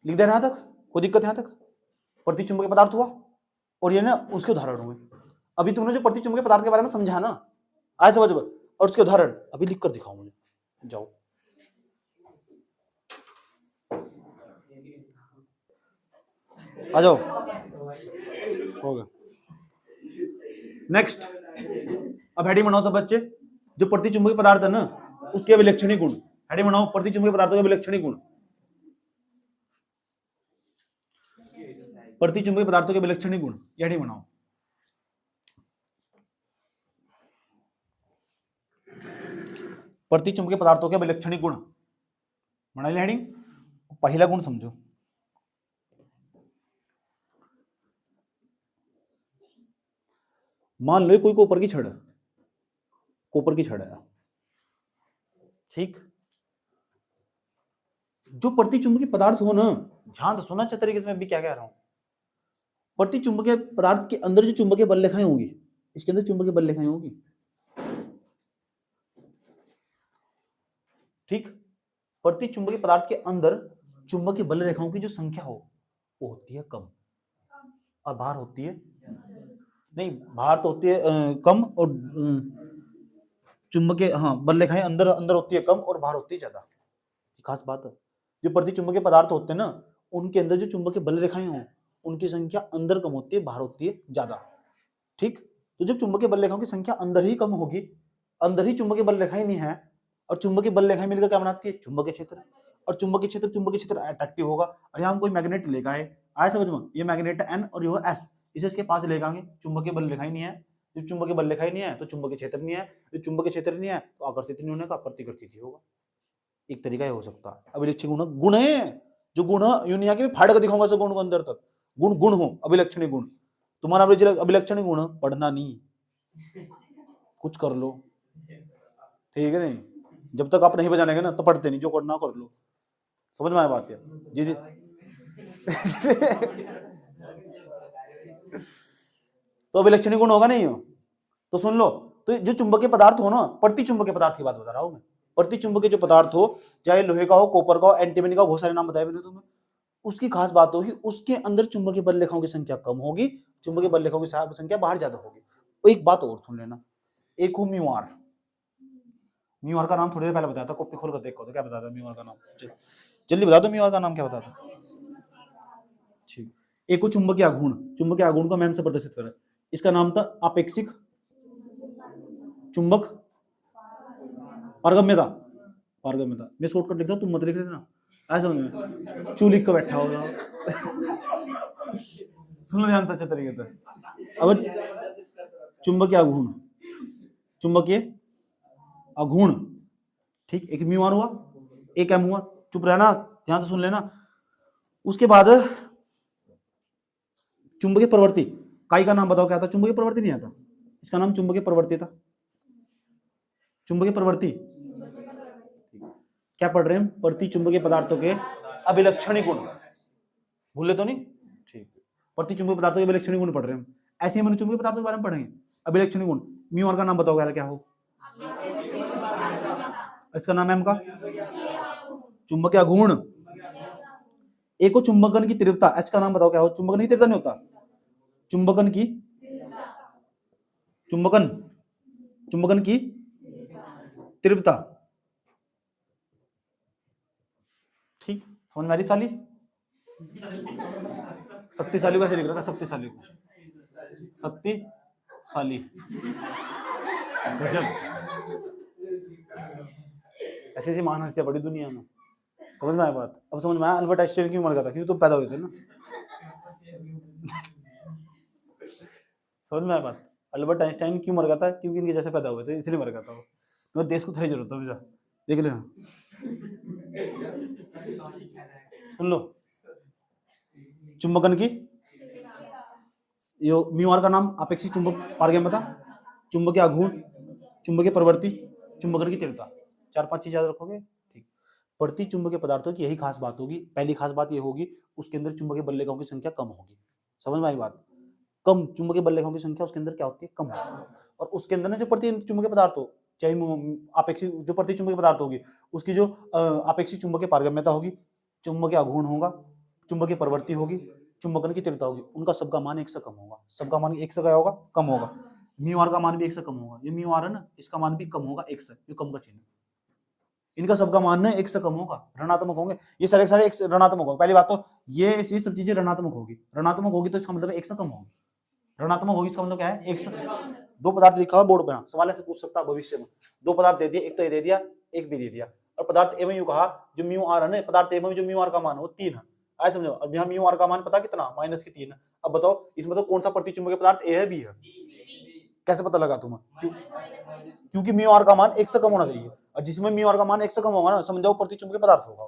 लिख देना यहां तक, कोई दिक्कत यहां तक। प्रतिचुंबकीय पदार्थ हुआ, और ये ना उसके उदाहरण हुए। अभी तुमने जो प्रतिचुंबकीय पदार्थ के बारे में समझा ना, आज समझ, और उसके उदाहरण अभी लिख कर दिखाओ मुझे, जाओ। आ जाओ, हो गया। नेक्स्ट, अब हेडिंग बनाओ सब बच्चे, जो प्रतिचुंबकीय पदार्थ है ना उसके विलक्षणी गुण। हेडिंग बनाओ, प्रतिचुंबकीय पदार्थों के विलक्षणी गुण। प्रतिचुंबकीय पदार्थों के विलक्षणी गुण, ये हेडिंग बनाओ। प्रतिचुंबकीय पदार्थों के विलक्षणी गुण बना ले हेडिंग। पहला गुण समझो, मान लो कोई कॉपर की छड़ है, कॉपर की छड़ है, ठीक। जो प्रतिचुंबकीय पदार्थ हो ना, ध्यान से सुना अच्छे तरीके से मैं भी क्या कह रहा हूं। प्रतिचुंबकीय पदार्थ के अंदर जो चुंबकीय बल रेखाएं होंगी, इसके अंदर चुंबकीय बल रेखाएं होंगी, ठीक। प्रतिचुंबकीय पदार्थ के अंदर चुंबकीय बल रेखाओं की जो संख्या हो वो होती है कम, और बाहर होती है नहीं, बाहर तो होती है कम, और चुंबकीय, हाँ, बल रेखाएं अंदर अंदर होती है कम और बाहर होती है ज्यादा। खास बात है, जो प्रतिचुंबकीय पदार्थ होते हैं ना उनके अंदर जो चुंबकीय बल रेखाएं हो उनकी संख्या अंदर कम होती है, बाहर होती है ज्यादा, ठीक। तो जब चुंबकीय बल रेखाओं की संख्या अंदर ही कम होगी, अंदर ही चुंबकीय बल रेखाएं नहीं है, और चुंबकीय बल रेखाएं मिलकर क्या बनाती है, चुंबकीय क्षेत्र, और चुंबकीय क्षेत्र अट्रैक्टिव होगा। और यहाँ हम कोई मैग्नेट लेकर आए समझ में, ये मैग्नेट है N और ये S, इसे इसके पास ले जाएंगे, चुंबकीय बल रेखाएं नहीं है, जब चुंबकीय बल रेखाएं नहीं है तो चुंबकीय क्षेत्र नहीं है, जब चुंबकीय क्षेत्र नहीं है तो आकर्षित नहीं होने का, प्रतिकर्षित ही होगा। एक तरीका ये हो सकता है। अभिलक्षणी गुण, गुण है जो गुण यूं नहीं आके फाड़ कर दिखाऊंगा सब गुण को अंदर तक, गुण गुण हो, अभिलक्षणी गुण। तुम्हारा अभिलक्षणी गुण पढ़ना नहीं, कुछ कर लो, ठीक है नहीं, जब तक आप नहीं बजानेंगे ना तो पढ़ते नहीं, जो करना कर लो, समझ में आया बात है जी जी। तो अभिलक्षणी गुण होगा नहीं हो तो सुन लो, तो जो चुंबकीय पदार्थ हो ना, प्रतिचुंबकीय पदार्थ की बात बता रहा हूं मैं, प्रतिचुंबकीय जो पदार्थ हो, चाहे लोहे का हो, कॉपर का हो, एंटीमनी का हो, बहुत सारे नाम बताए मैंने तुम्हें, उसकी खास बात होगी उसके अंदर चुंबकीय बल रेखाओं की संख्या कम होगी, चुंबकीय बल रेखाओं की संख्या बाहर ज्यादा होगी। एक बात और सुन लेना, एक हो म्यूआर, म्यूआर का नाम थोड़ी देर पहले बताया था, कॉपी खोल कर देखो तो क्या बताता म्यूआर का नाम, जल्दी बता दो म्यूआर का नाम क्या बताता, ठीक। एक को चुंबकीय आघूर्ण, चुंबकीय आघूर्ण को मैम से प्रदर्शित करें, इसका नाम था अपेक्षिक चुंबक पारगम्यता, पारगम्यता, मैं शॉर्टकट लिखता हूं, तुम मत लिख लेना, ऐसा समझ में, चू लिख कर बैठा होगा। सुन लो ध्यान से अच्छे तरीके से। अब चुंबकीय आघूर्ण, चुंबकीय आघूर्ण, ठीक, एक म्यूआर हुआ, एक एम हुआ, चुप रहना, ध्यान से सुन लेना। उसके बाद चुंबकीय प्रवृत्ति, काई का नाम बताओ क्या था, चुंबकीय प्रवृत्ति नहीं आता, इसका नाम चुंबकीय प्रवृत्ति था, चुंबकीय प्रवृत्ति। क्या पढ़ रहे हैं, प्रतिचुंबकीय पदार्थों के अभिलक्षणी गुण, भूले तो नहीं, ठीक, प्रतिचुंबकीय पदार्थों के अभिलक्षणी गुण पढ़ रहे हैं। ऐसे ही हम चुंबकीय पदार्थों के बारे में पढ़ेंगे। अभिलक्षणिक गुण, म्यू आर का नाम बताओ यार क्या हो, इसका नाम है हमका चुंबकीय गुण। एक को चुंबकन की तीव्रता, एच का नाम बताओ क्या हो, चुंबकन की तीव्रता नहीं होता, चुंबकन की, चुंबकन, चुंबकन की तीव्रता। ठीक, समझ में आ रही साली? शक्तिशाली कैसे लिख रहा था, शक्तिशाली को, शक्तिशाली, गजब, ऐसे ऐसी महान हस्तियां बड़ी दुनिया में। समझ में आया बात? अब समझ में आया अल्बर्ट आइंस्टाइन क्यों मर गया था, क्योंकि तुम पैदा हुए थे ना। समझ में आया बात? अल्बर्ट आइंस्टाइन क्यों मर गया था, क्योंकि इनके जैसे पैदा हुए थे, इसलिए मर गया था वो। तो देश को थोड़ी जरूरत है, देख ले। सुन लो, चुंबकन की, म्यू आर का नाम अपेक्षित चुंबक पारगम्यता, चुंबकीय आघूर्ण, चुंबकीय प्रवृत्ति, चुंबकन की तीव्रता। 4-5 चीज याद रखोगे, ठीक। प्रति चुंबकीय पदार्थों की यही खास बात होगी। पहली खास बात ये होगी उसके अंदर चुंबकीय बल रेखाओं की संख्या कम होगी। समझ में आई बात? कम चुंबकीय बल रेखाओं की संख्या उसके अंदर क्या होती है, कम होती है। और उसके अंदर ना जो प्रति चुंबकीय पदार्थ हो, चाहे अपेक्षित जो प्रति चुंबकीय पदार्थ होगी उसकी जो अपेक्षित चुंबकीय पारगम्यता होगी, चुंबकीय आघूर्ण होगा, चुंबकीय प्रवृत्ति होगी, चुंबकन की तीव्रता होगी, उनका सबका मान 1 से कम होगा। सबका मान 1 से क्या होगा, कम होगा। म्यू आर का मान भी 1 से कम होगा। ये म्यू आर है ना, इसका मान भी कम होगा 1 से, ये कम का चिन्ह। इनका सबका मान ना 1 से कम होगा, ऋणात्मक होंगे ये सारे सारे 1 से ऋणात्मक होगा। पहली बात तो ये सब चीजें ऋणात्मक होगी। ऋणात्मक होगी तो इसका मतलब 1 से कम होगी। ऋणात्मक होगी इसका मतलब क्या है, 1 से। दो पदार्थ लिखा हुआ बोर्ड पे, सवाल ऐसे पूछ सकता है भविष्य में। दो पदार्थ दे दिए, एक तो ये दे दिया, एक भी दे दिया, और पदार्थ ए में यूं कहा जो म्यू आर है ना, पदार्थ ए में जो म्यू आर का मान है वो 3 है। आए समझो, अब यहाँ म्यू आर का मान पता कितना, -3 है। अब बताओ इसमें तो कौन सा प्रतिचुंबकीय पदार्थ ए है, बी है? कैसे पता लगा तुम्हें? क्योंकि म्यू आर का मान 1 से कम होना चाहिए, और जिसमें म्यू आर का मान 1 से कम होगा ना, समझ जाओ प्रतिचुंबकीय पदार्थ होगा।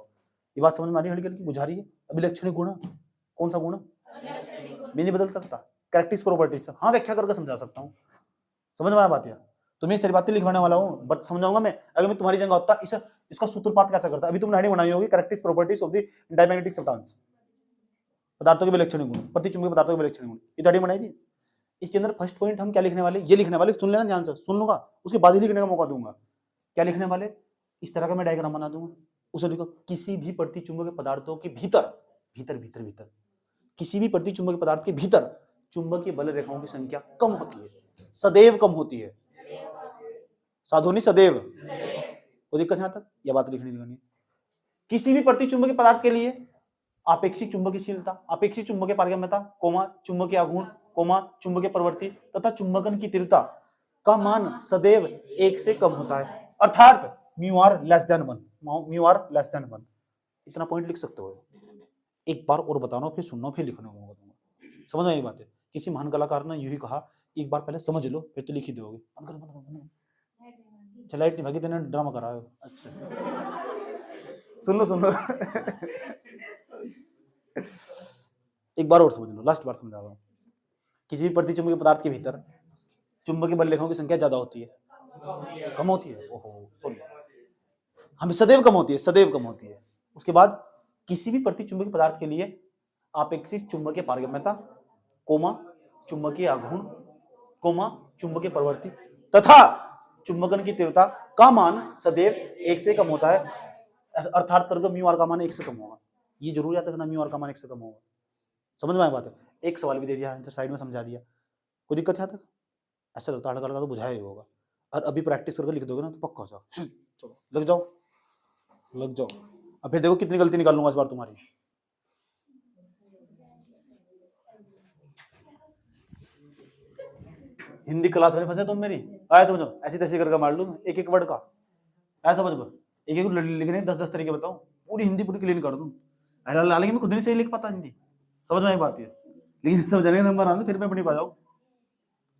ये बात समझ में आ रही है? हल्की हल्की बुझा रही है? अभिलक्षणिक गुण, कौन सा गुण? मैं नहीं बदल सकता, कैरेक्टरिस्टिक प्रॉपर्टीज। हाँ, व्याख्या करके समझा सकता हूँ। समझ में आया बात? तुम्हें सारी बातें लिखवाने वाला हूँ, समझाऊंगा मैं। अगर मैं तुम्हारी जगह होता इसका सूत्रपात कैसा करता। अभी तुमने हेडिंग बनाई होगी, characteristic properties of the diamagnetic substance, पदार्थों के विलक्षण गुण, प्रतिचुंबकीय पदार्थों के विलक्षण गुण, ये हेडिंग बनाई थी। इसके अंदर फर्स्ट पॉइंट हम क्या लिखने वाले, ये लिखने वाले, सुन लेना ध्यान से, सुन लूंगा उसके बाद ही लिखने का मौका दूंगा। क्या लिखने वाले, इस तरह का मैं डायग्राम बना दूंगा, उसे लिखो किसी भी प्रतिचुंबकीय पदार्थों के भीतर, भीतर भीतर भीतर किसी भी प्रतिचुंबकीय पदार्थ के भीतर चुंबकीय बल रेखाओं की संख्या कम होती है, सदैव कम होती है। साधुनी सदैव, कोई दिक्कत यहां तक? यह बात लिखनी है। किसी भी प्रतिचुंबकीय पदार्थ के लिए आपेक्षिक चुंबकीयशीलता, अपेक्षित चुंबकीय पारगम्यता, कोमा चुंबकीय आघूर्ण, कोमा चुंबकीय प्रवृत्ति तथा चुंबकन की तीव्रता का मान सदैव 1 से कम होता है, अर्थात mu R less than 1, mu R less than 1। इतना पॉइंट लिख सकते हो। एक बार और बताना, फिर सुनना, फिर लिखने को दूंगा। समझ में आई बात है? किसी महान कलाकार ने यही कहा, एक बार पहले समझ लो फिर तो लिख ही दोगे। चल लाइट नहीं भागी, तेने ड्रामा करा है। अच्छा सुन लो एक बार और समझ लो, लास्ट बार समझा रहा हूं। किसी भी प्रतिचुंबकीय पदार्थ के भीतर चुंबकीय बल रेखाओं की संख्या ज्यादा होती है, कम होती है, ओहो सॉरी, हम सदैव कम होती है, सदैव कम होती है। उसके बाद किसी भी प्रतिचुंबकीय पदार्थ के लिए आपेक्षिक चुंबकीय पारगम्यता, कोमा चुंबकीय आघूर्ण, कोमा चुंबकीय प्रवृत्ति तथा चुंबकन की तीव्रता का मान सदैव 1 से कम होता है, अर्थात करके म्यू आर का मान 1 से कम होगा। ये जरूर याद रखना, म्यू आर का मान 1 से कम होगा। समझ में आई बात है? एक सवाल भी दे दिया, आंसर साइड में समझा दिया। कोई दिक्कत यहां तक? ऐसा लगता है तो बुझाया ही होगा, और अभी प्रैक्टिस करके लिख दोगे ना तो पक्का हो जाओ। चलो लग जाओ, लग जाओ। अब फिर देखो कितनी गलती निकाल लूंगा इस बार तुम्हारी। हिंदी क्लास में फंसे तुम मेरी, आया समझो, ऐसी तैसी करके मार लूं एक एक वर्ड का, आया समझ में? एक एक लिखने 10-10 तरीके बताओ, पूरी हिंदी पूरी क्लीन कर दूं। हालांकि मैं खुद नहीं सही लिख पाता हिंदी, समझ में आई बात है, लेकिन समझने का नंबर आना फिर मैं अपनी पा जाऊं।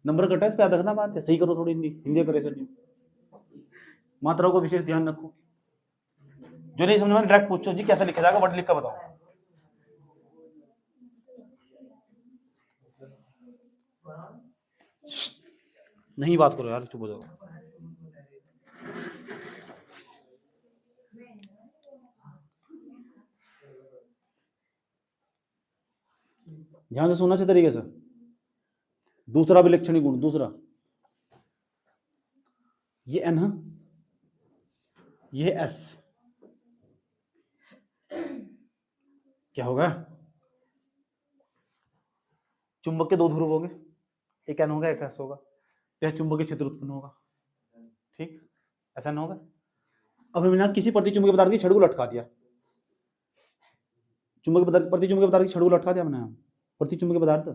नंबर कटा है, इस पे याद रखना बात है, सही करो थोड़ी हिंदी, हिंदी करे सर। मात्राओं को विशेष ध्यान रखो, जो नहीं समझ में डायरेक्ट पूछो जी कैसा लिखा जाएगा, वर्ड लिख कर बताओ। नहीं बात करो यार, चुप हो जाओ। ध्यान से सुनना अच्छे तरीके से। दूसरा विलक्षणी गुण, दूसरा ये N है, ये S, क्या होगा? चुंबक के दो ध्रुव होंगे, एक N होगा एक S होगा, तो यह चुंबकीय क्षेत्र उत्पन्न होगा। ठीक, ऐसा ना होगा? अब हमने किसी प्रतिचुंबकीय पदार्थ की छड़ को लटका दिया, प्रतिचुंबकीय पदार्थ की छड़ को लटका दिया हमने, प्रतिचुंबकीय पदार्थ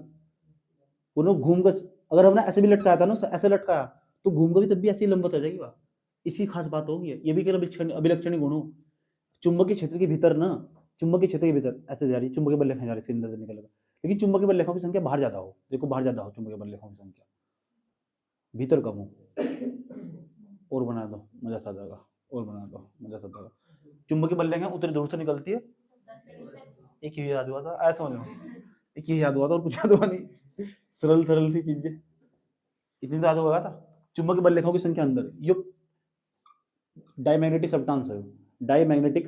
वो घूम कर, अगर हमने ऐसे भी लटकाया था ना, ऐसे लटकाया तो घूम कर भी तब भी ऐसी लंबवत हो जाएगी। वह इसी खास बात होगी, ये भी केवल अभिलक्षणी गुण हो। चुंबकीय क्षेत्र के भीतर ना, चुंबकीय क्षेत्र के भीतर ऐसे जा रही चुंबकीय बल रेखाएं जा रही, इसके अंदर से निकलेगा, लेकिन चुंबकीय बल रेखाओं की संख्या बाहर ज्यादा हो, देखो बाहर ज्यादा हो चुंबकीय बल रेखाओं की संख्या, भीतर कम हो। और बना दो मजा सा जाएगा, और बना दो मजा सा जाएगा। चुंबकीय बल रेखा उत्तरी ध्रुव से निकलती है, एक ही याद हुआ था, ऐसा समझो, एक ही याद हुआ था और कुछ याद हुआ नहीं, सरल सरल सी चीजें, इतनी तो याद होगा था। चुंबकीय बल रेखाओं की संख्या अंदर, ये डायमैग्नेटिक सब्सटेंस है, डायमैग्नेटिक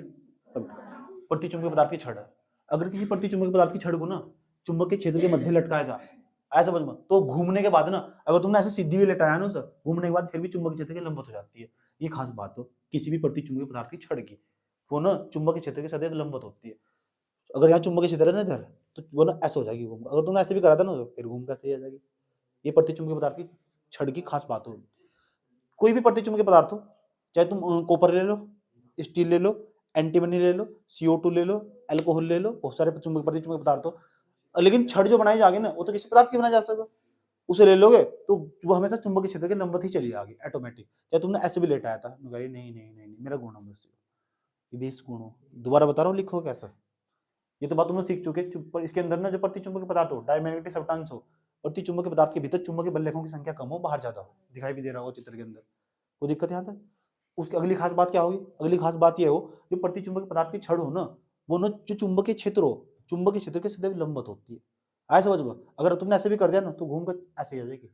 प्रतिचुंबकीय पदार्थ की छड़ है। अगर किसी प्रतिचुंबकीय पदार्थ की छड़ को ना चुंबकीय क्षेत्र के मध्य लटकाया जाए, ऐसा समझ में, तो घूमने के बाद ना, अगर तुमने ऐसे सीधी भी लटाया ना सर, घूमने के बाद फिर भी चुंबकीय क्षेत्र के लंबवत हो जाती है। ये खास बात हो किसी भी प्रतिचुंबकीय पदार्थ की छड़ की, वो ना चुंबकीय क्षेत्र के सदैव लंबवत होती है। अगर यहाँ चुंबकीय क्षेत्र है ना इधर, तो वो ना ऐसे हो जाएगी घूम, अगर तुमने ऐसे भी करा था ना फिर घूम कैसे आ जाएगी। ये प्रतिचुंबकीय पदार्थ की छड़ की खास बात हो। कोई भी प्रतिचुंबकीय पदार्थ हो, चाहे तुम कॉपर ले लो, स्टील ले लो, एंटीमनी ले लो, CO2 ले लो, अल्कोहल ले लो, बहुत सारे प्रतिचुंबकीय पदार्थ हो, लेकिन छड़ जो बनाई जाएगी ना, वो तो किसी पदार्थ की बनाई जा सकेगा, उसे ले लोगे तो वो हमेशा चुंबकीय क्षेत्र के लंबवत ही चली जाएगी ऑटोमेटिक। चाहे तुमने ऐसे भी लेटाया था, नहीं नहीं नहीं नहीं, मेरा गुण है बस, ये भी गुण हो। दोबारा बता रहा हूँ, लिखो कैसा, ये तो बात तुमने सीख चुके। इसके अंदर ना जो प्रतिचुंबकीय पदार्थ हो, डायमैग्नेटिक सब्सटेंस हो, प्रतिचुंबकीय पदार्थ के भीतर चुंबकीय बल रेखाओं की संख्या कम हो, बाहर ज्यादा हो, दिखाई भी दे रहा हो चित्र के अंदर, कोई दिक्कत यहाँ तक? उसकी अगली खास बात क्या होगी? अगली खास बात यह हो, जो प्रतिचुंबकीय पदार्थ की छड़ हो ना, वो ना जो चुंबकीय क्षेत्र हो, चुंबकीय क्षेत्र के सदैव लंबवत होती है। आए समझ में? अगर तुमने ऐसे भी कर दिया ना, तो घूमकर ऐसे आ जाएगी।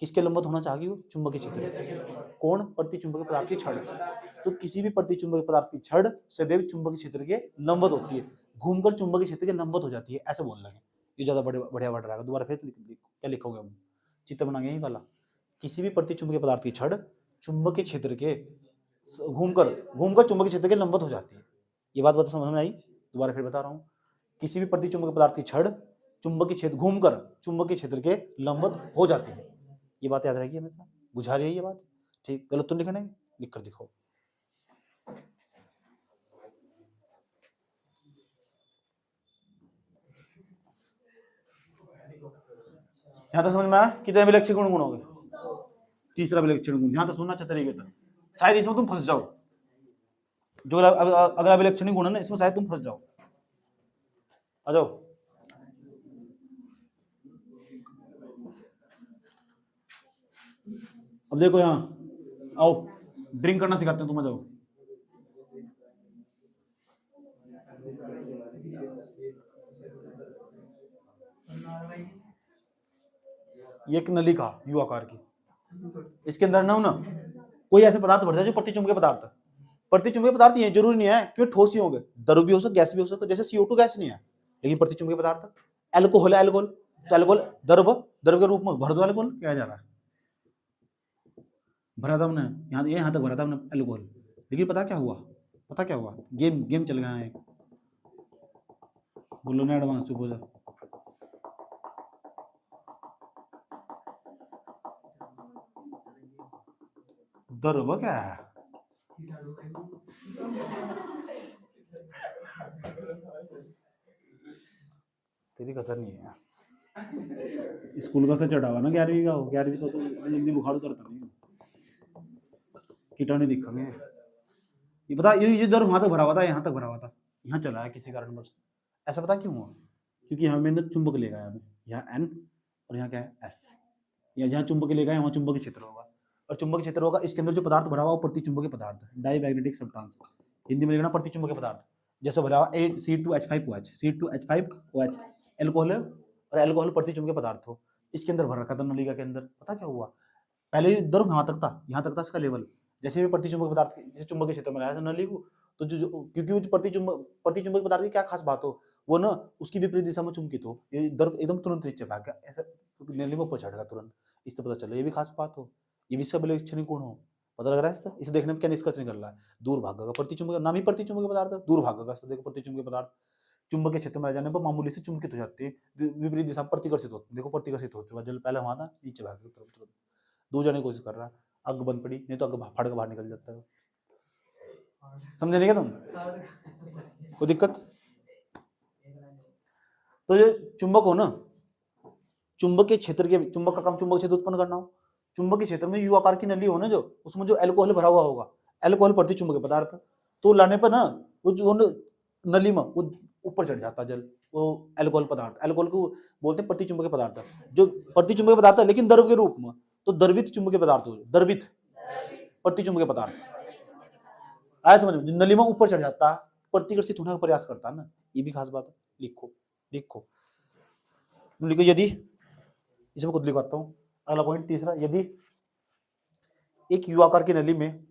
किसके लंबवत होना चाहिए? वो चुंबकीय क्षेत्र। कौन? प्रतिचुंबकीय पदार्थ की छड़। तो किसी भी प्रतिचुंबकीय पदार्थ की छड़ सदैव चुंबकीय क्षेत्र के लंबवत होती है, घूमकर चुंबकीय क्षेत्र के लंबवत हो जाती है, ऐसे बोल रहे हैं। ये ज्यादा बढ़िया वर्ड रहेगा। दोबारा फिर क्या लिखोगे हम? चित्र बनाएंगे यही वाला। किसी भी प्रतिचुंबकीय पदार्थ की छड़ चुंबकीय क्षेत्र के घूमकर चुंबकीय क्षेत्र के लंबवत हो जाती है। ये बात समझ में आई? दोबारा फिर बता रहा हूँ, किसी भी प्रतिचुंबकीय पदार्थ की छड़ चुंबकीय क्षेत्र घूमकर चुंबकीय क्षेत्र के लंबवत हो जाती है। ये बात याद रहेगी हमेशा, बुझा रही है ये बात? ठीक, गलत तो लिखना है, लिख कर दिखाओ। यहां तक समझ में आया? कितने विलक्षण गुण हो गए? तीसरा विलक्षण गुण, यहां तक सुनना अच्छा तरीके तक, शायद इसमें तुम फंस जाओ। जो अगला विलक्षण गुण है ना, इसमें शायद तुम फंस जाओ। आ जाओ। अब देखो यहाँ आओ, ड्रिंक करना सिखाते हैं, तुम आ जाओ। ये एक नली का यू आकार की, इसके अंदर ना कोई ऐसे पदार्थ भर जाए जो प्रतिचुंबकीय पदार्थ, प्रतिचुंबकीय पदार्थ ये जरूरी नहीं है कि ठोस ही होंगे, द्रव भी हो सकते, गैस भी हो सकते, जैसे CO2 गैस नहीं है, लेकिन प्रतिचुंबकीय पदार्थ। अल्कोहल है, अल्कोहल तो अल्कोहल द्रव के रूप में भर दो, अल्कोहल क्या जा रहा है, भरा था हमने यहाँ तक भरा था हमने अल्कोहल, लेकिन पता क्या हुआ? गेम चल गया है। बोलो ना एडवांस, चुप हो जा। द्रव क्या है? तेरी कसर नहीं है, स्कूल का से चढ़ा हुआ ना 11वीं का, 11वीं का तो जल्दी बुखार उतरता नहीं, कीटाणु दिखेंगे। ये पता, ये द्रव वहां तक भरा हुआ था, यहाँ तक भरा हुआ था, यहाँ चला है किसी कारणवश। ऐसा पता क्यों हुआ? क्योंकि यहाँ मैंने चुंबक ले गया, यहाँ N और यहाँ क्या है S, या जहाँ चुंबक ले गया वहाँ चुंबकीय क्षेत्र होगा, और चुंबकीय क्षेत्र होगा, इसके अंदर जो पदार्थ भरा हुआ वो प्रतिचुंबकीय पदार्थ, डायमैग्नेटिक सब्सटेंस, हिंदी में लिखना प्रतिचुंबकीय पदार्थ। जैसे भरा हुआ C2H5OH, C2H5OH एल्कोहल है, और एल्कोहल प्रतिचुंबकीय पदार्थ हो, इसके अंदर भर रखा था नलिका के अंदर। पता क्या हुआ? पहले द्रव यहाँ तक था इसका लेवल, जैसे भी प्रतिचुंबकीय पदार्थ जैसे चुंबकीय क्षेत्र में लगाया नली को, तो जो क्योंकि प्रतिचुंबकीय पदार्थ की क्या खास बात हो, वो ना उसकी विपरीत दिशा में चुंबकित हो, ये द्रव एकदम तुरंत नीचे भाग गया, ऐसा नली में ऊपर चढ़ेगा तुरंत, इससे पता चलो ये भी खास बात हो, ये भी सब क्षणिक गुण हो, पता लग रहा है इससे? इसे देखने में क्या निष्कर्ष निकल रहा है? दूर भागेगा प्रतिचुंबक, नाम ही प्रतिचुंबकीय पदार्थ है, दूर भागेगा। देखो प्रतिचुंबकीय पदार्थ चुंबकीय क्षेत्र में आ जाने पर मामूली से चुंबकित हो जाती है, विपरीत दिशा में प्रतिकर्षित होती है। देखो प्रतिकर्षित हो चुका, जल पहले वहां था, नीचे भाग गया तुरंत, दूर जाने की कोशिश कर रहा है, आग बंद पड़ी, नहीं तो आग फाड़ के बाहर निकल जाता है। समझे नहीं क्या तुम? कोई दिक्कत? तो ये चुंबक हो ना, चुंबकीय क्षेत्र के, चुंबक का काम चुंबक क्षेत्र उत्पन्न करना हो, चुंबकीय क्षेत्र में यू आकार की नली हो ना, जो उसमें जो एल्कोहल भरा हुआ होगा, एल्कोहल प्रतिचुंबकीय पदार्थ, तो लाने पर ना वो जो नली में वो ऊपर चढ़ जाता जल, वो एल्कोहल पदार्थ, एल्कोहल को बोलते हैं प्रतिचुंबकीय पदार्थ, जो प्रतिचुंबकीय पदार्थ है लेकिन द्रव के रूप में, तो द्रवित चुंबकीय पदार्थ हो, द्रवित प्रतिचुंबकीय पदार्थ आया समझ में? नली में ऊपर चढ़ जाता, प्रतिकर्षित होने का प्रयास करता है ना, ये भी खास बात है। लिखो लिखो लिखो, यदि इसमें खुद लिखवाता हूं। अगला पॉइंट तीसरा, यदि एक यू आकार की नली में,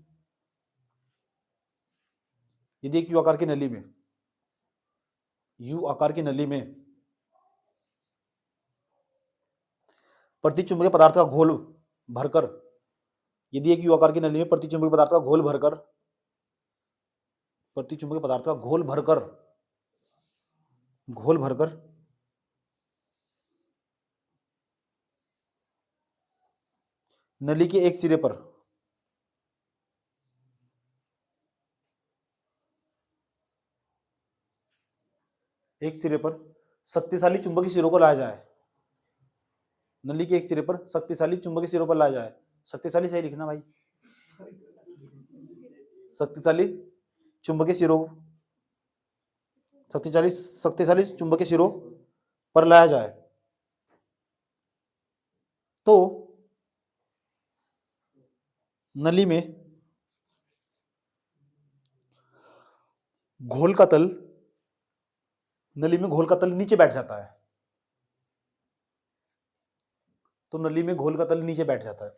यदि एक यू आकार की नली में, यू आकार की नली में प्रतिचुंबकीय पदार्थ का घोल भरकर, यदि एक यू आकार की नली में प्रतिचुंबकीय पदार्थ का घोल भरकर, प्रतिचुंबकीय पदार्थ का घोल भरकर नली के एक सिरे पर शक्तिशाली चुंबकीय सिरों को लाया जाए, नली के एक सिरे पर शक्तिशाली चुंबकीय सिरों पर लाया जाए, शक्तिशाली सही लिखना भाई, शक्तिशाली चुंबकीय सिरों, शक्तिशाली चुंबकीय सिरों पर लाया जाए, तो नली में घोल का तल, नली में घोल का तल नीचे बैठ जाता है, तो नली में घोल का तल नीचे बैठ जाता है,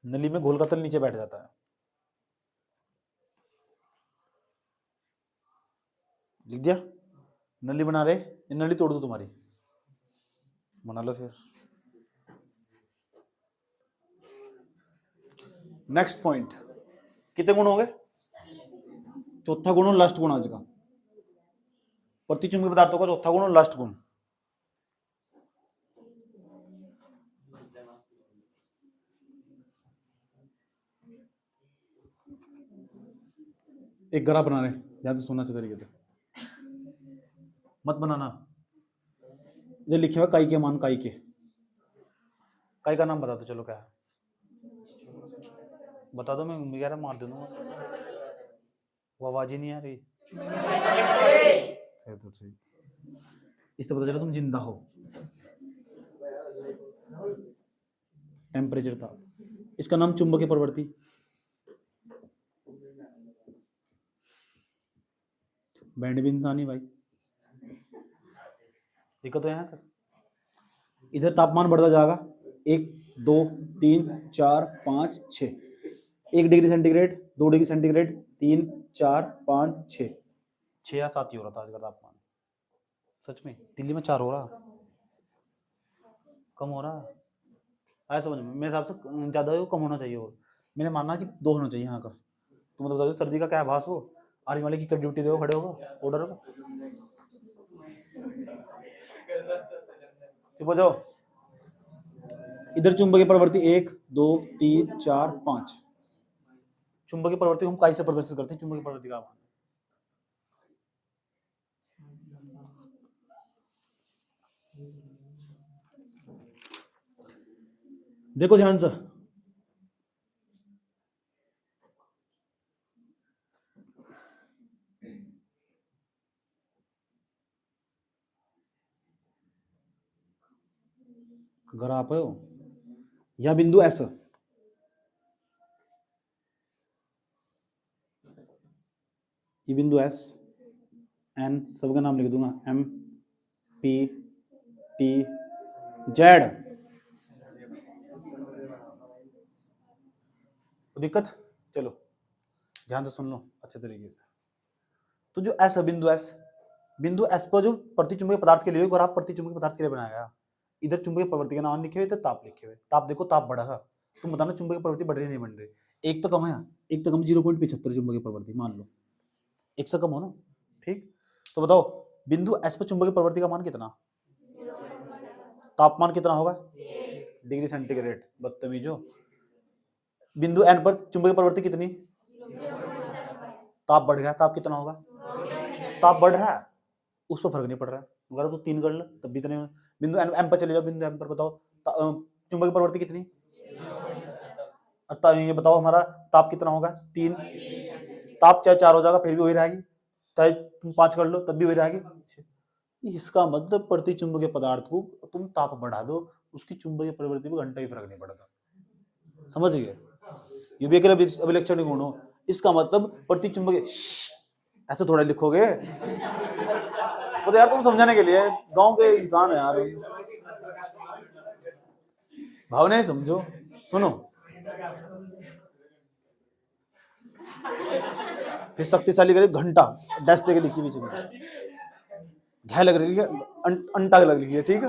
नली में घोल का तल नीचे बैठ जाता है। लिख दिया? नली बना रहे, नली तोड़ दो तुम्हारी, बना लो फिर। नेक्स्ट पॉइंट, कितने गुण हो गए? चौथा गुण और लास्ट गुण आज का, प्रतिचुंबकीय पदार्थों का चौथा गुण और लास्ट गुण। एक ग्राफ बना रहे, ध्यान से सुनना अच्छे तरीके से, मत बनाना। ये लिखे हुआ काई के मान, काई के, काई का नाम बता दो, चलो क्या है बता दो, मैं वगैरह मार दे दूंगा, वो आवाज ही नहीं आ रही। तो सही, इससे पता चला तुम जिंदा हो। टेम्परेचर था, इसका नाम चुंबकीय प्रवृत्ति, बैंड भी इंसान ही भाई, दिक्कत तो यहाँ तक। इधर तापमान बढ़ता जाएगा, 1 2 3 4 5 6, 1 डिग्री सेंटीग्रेड, 2 डिग्री सेंटीग्रेड, 3 4 5 6, 6 या 7 ही हो रहा था आज का तापमान। सच में दिल्ली में 4 हो रहा, कम हो रहा, आया समझ में? मेरे हिसाब से ज़्यादा कम होना चाहिए, और मैंने माना कि 2 होना चाहिए यहाँ का। तुम बता दो सर्दी का क्या आभास हो, आर्मी वाले की ड्यूटी दो, खड़े होगा ऑर्डर को, चुप हो जाओ। इधर चुंबकीय प्रवृत्ति 1 2 3 4 5, चुंबकीय प्रवृत्ति हम काई से प्रदर्शित करते हैं, चुंबकीय प्रवृत्ति का मान। देखो ध्यान से, ग्राफ है यह बिंदु एस, ये बिंदु एस, एन सबका नाम लिख दूंगा, एम पी टी जेड, दिक्कत? चलो ध्यान से सुन लो अच्छे तरीके से। तो जो एस है, बिंदु एस, बिंदु एस पर जो प्रतिचुंबकीय पदार्थ के लिए ग्राफ प्रतिचुंबकीय पदार्थ के लिए बनाया गया, इधर चुंबकीय प्रवृत्ति के नाम लिखे हुए, इधर ताप लिखे हुए। ताप देखो, ताप बढ़ा, तुम बताना चुंबकीय प्रवृत्ति बढ़ रही नहीं बन रही। एक तो कम है, एक तो कम 0.75 चुंबकीय प्रवृत्ति मान लो, एक से कम हो ना, ठीक। तो बताओ बिंदु एस पर चुंबकीय प्रवृत्ति का मान कितना, तापमान कितना होगा, डिग्री सेंटीग्रेड, बदतमीजो। बिंदु एन पर चुंबकीय प्रवृत्ति कितनी, ताप बढ़ गया, ताप कितना होगा, ताप बढ़ रहा है, उस पर फर्क नहीं पड़ रहा है, अगर तो 3 कर लो तब भी इतने। बिंदु एम पर चले जाओ, बिंदु एम पर बताओ चुंबकीय प्रवृत्ति कितनी, ये बताओ हमारा ताप कितना होगा, 3। ताप चाहे 4 हो जाएगा फिर भी वही रहेगी, चाहे तुम 5 कर लो तब भी वही रहेगी। इसका मतलब प्रतिचुंबकीय पदार्थ को तुम ताप बढ़ा दो, उसकी चुंबकीय प्रवृत्ति में घंटा ही फर्क नहीं पड़ता, समझ गए। ये भी एक अभिलक्षण गुण हो, इसका मतलब प्रतिचुंबकीय, ऐसे थोड़ा लिखोगे तो यार, तुम समझाने के लिए गांव के इंसान है यार, भावनाएं समझो। सुनो, फिर शक्तिशाली करे घंटा डैश देके लिखी बीच में, घै लग रही है, अंटा लग रही है, ठीक है।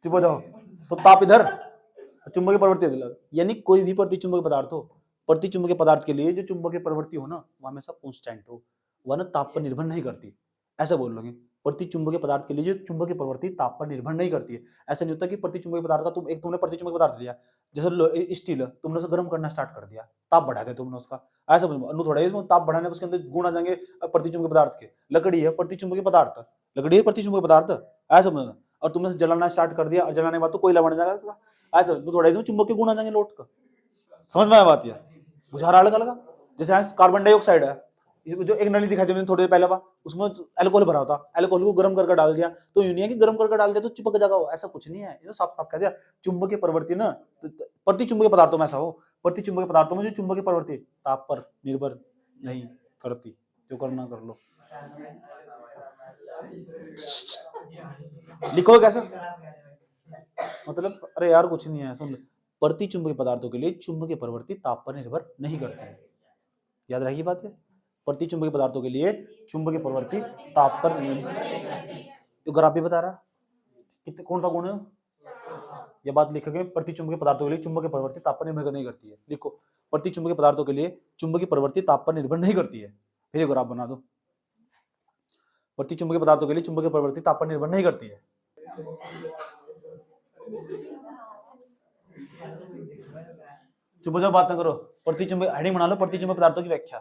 चुप हो जाओ। तो ताप इधर, चुंबकीय प्रवृत्ति इधर, यानी कोई भी प्रतिचुंबकीय पदार्थ हो, प्रतिचुंबकीय पदार्थ के लिए जो चुंबकीय प्रवृत्ति हो ना, वो हमेशा कांस्टेंट हो, वह ना ताप पर निर्भर नहीं करती, ऐसा बोल लोगे। प्रतिचुंबकीय पदार्थ के लिए जो चुंबकीय प्रवृत्ति ताप पर निर्भर नहीं करती है। ऐसा नहीं होता कि प्रतिचुंबकीय पदार्थ का तुमने प्रतिचुंबकीय पदार्थ लिया, जैसे स्टील, तुमने उसे गर्म करना स्टार्ट कर दिया, ताप बढ़ा दिया तुमने उसका, ऐसा थोड़ा इसमें ताप बढ़ाने उसके अंदर गुण आ जाएंगे प्रतिचुंबकीय पदार्थ के। लकड़ी है प्रतिचुंबकीय पदार्थ, लकड़ी है प्रतिचुंबकीय पदार्थ, ऐसा समझना। और तुमने जलाना स्टार्ट कर दिया, और जलाने के बाद तो कोयला बन जाएगा इसका, ऐसा थोड़ा इसमें चुंबकीय गुण आ जाएंगे लोट का। समझ में आया बात, यह बुझा रहा लगा। जैसे कार्बन डाइऑक्साइड है, जो एक नली दिखाई थी थोड़ी देर पहले, उसमें अल्कोहल भरा होता, अल्कोहल को गर्म करके डाल दिया, तो यूं नहीं है कि गर्म करके डाल दिया तो चिपक जाएगा, ऐसा कुछ नहीं है, ये साफ साफ कह दिया। चुंबकीय प्रवृत्ति ना प्रतिचुंबकीय पदार्थों में ऐसा हो, प्रतिचुंबकीय पदार्थों में जो चुंबकीय प्रवृत्ति ताप पर निर्भर नहीं करती, जो करना कर लो। लिखो कैसे, मतलब अरे यार कुछ नहीं है, सुन। प्रतिचुंबकीय पदार्थों के लिए चुंबकीय प्रवृत्ति ताप पर निर्भर नहीं करती है, याद रखिए बात है। प्रतिचुंबकीय पदार्थों के लिए चुंबकीय प्रवृत्ति ताप पर निर्भर, ग्राफ भी बता रहा कितने कौन सा गुण है, ये बात लिखोगे। प्रतिचुंबकीय पदार्थों के लिए चुंबकीय प्रवृत्ति ताप पर निर्भर नहीं करती है, लिखो प्रतिचुंबकीय पदार्थों के लिए चुंबकीय प्रवृत्ति ताप पर निर्भर नहीं करती है, फिर ग्राफ बना दो। प्रतिचुंबकीय पदार्थों के लिए चुंबकीय प्रवृत्ति ताप पर निर्भर नहीं करती है। चुप हो जाओ, बात ना करो। प्रतिचुंबकीय हेडिंग बना लो, प्रतिचुंबकीय पदार्थों की व्याख्या।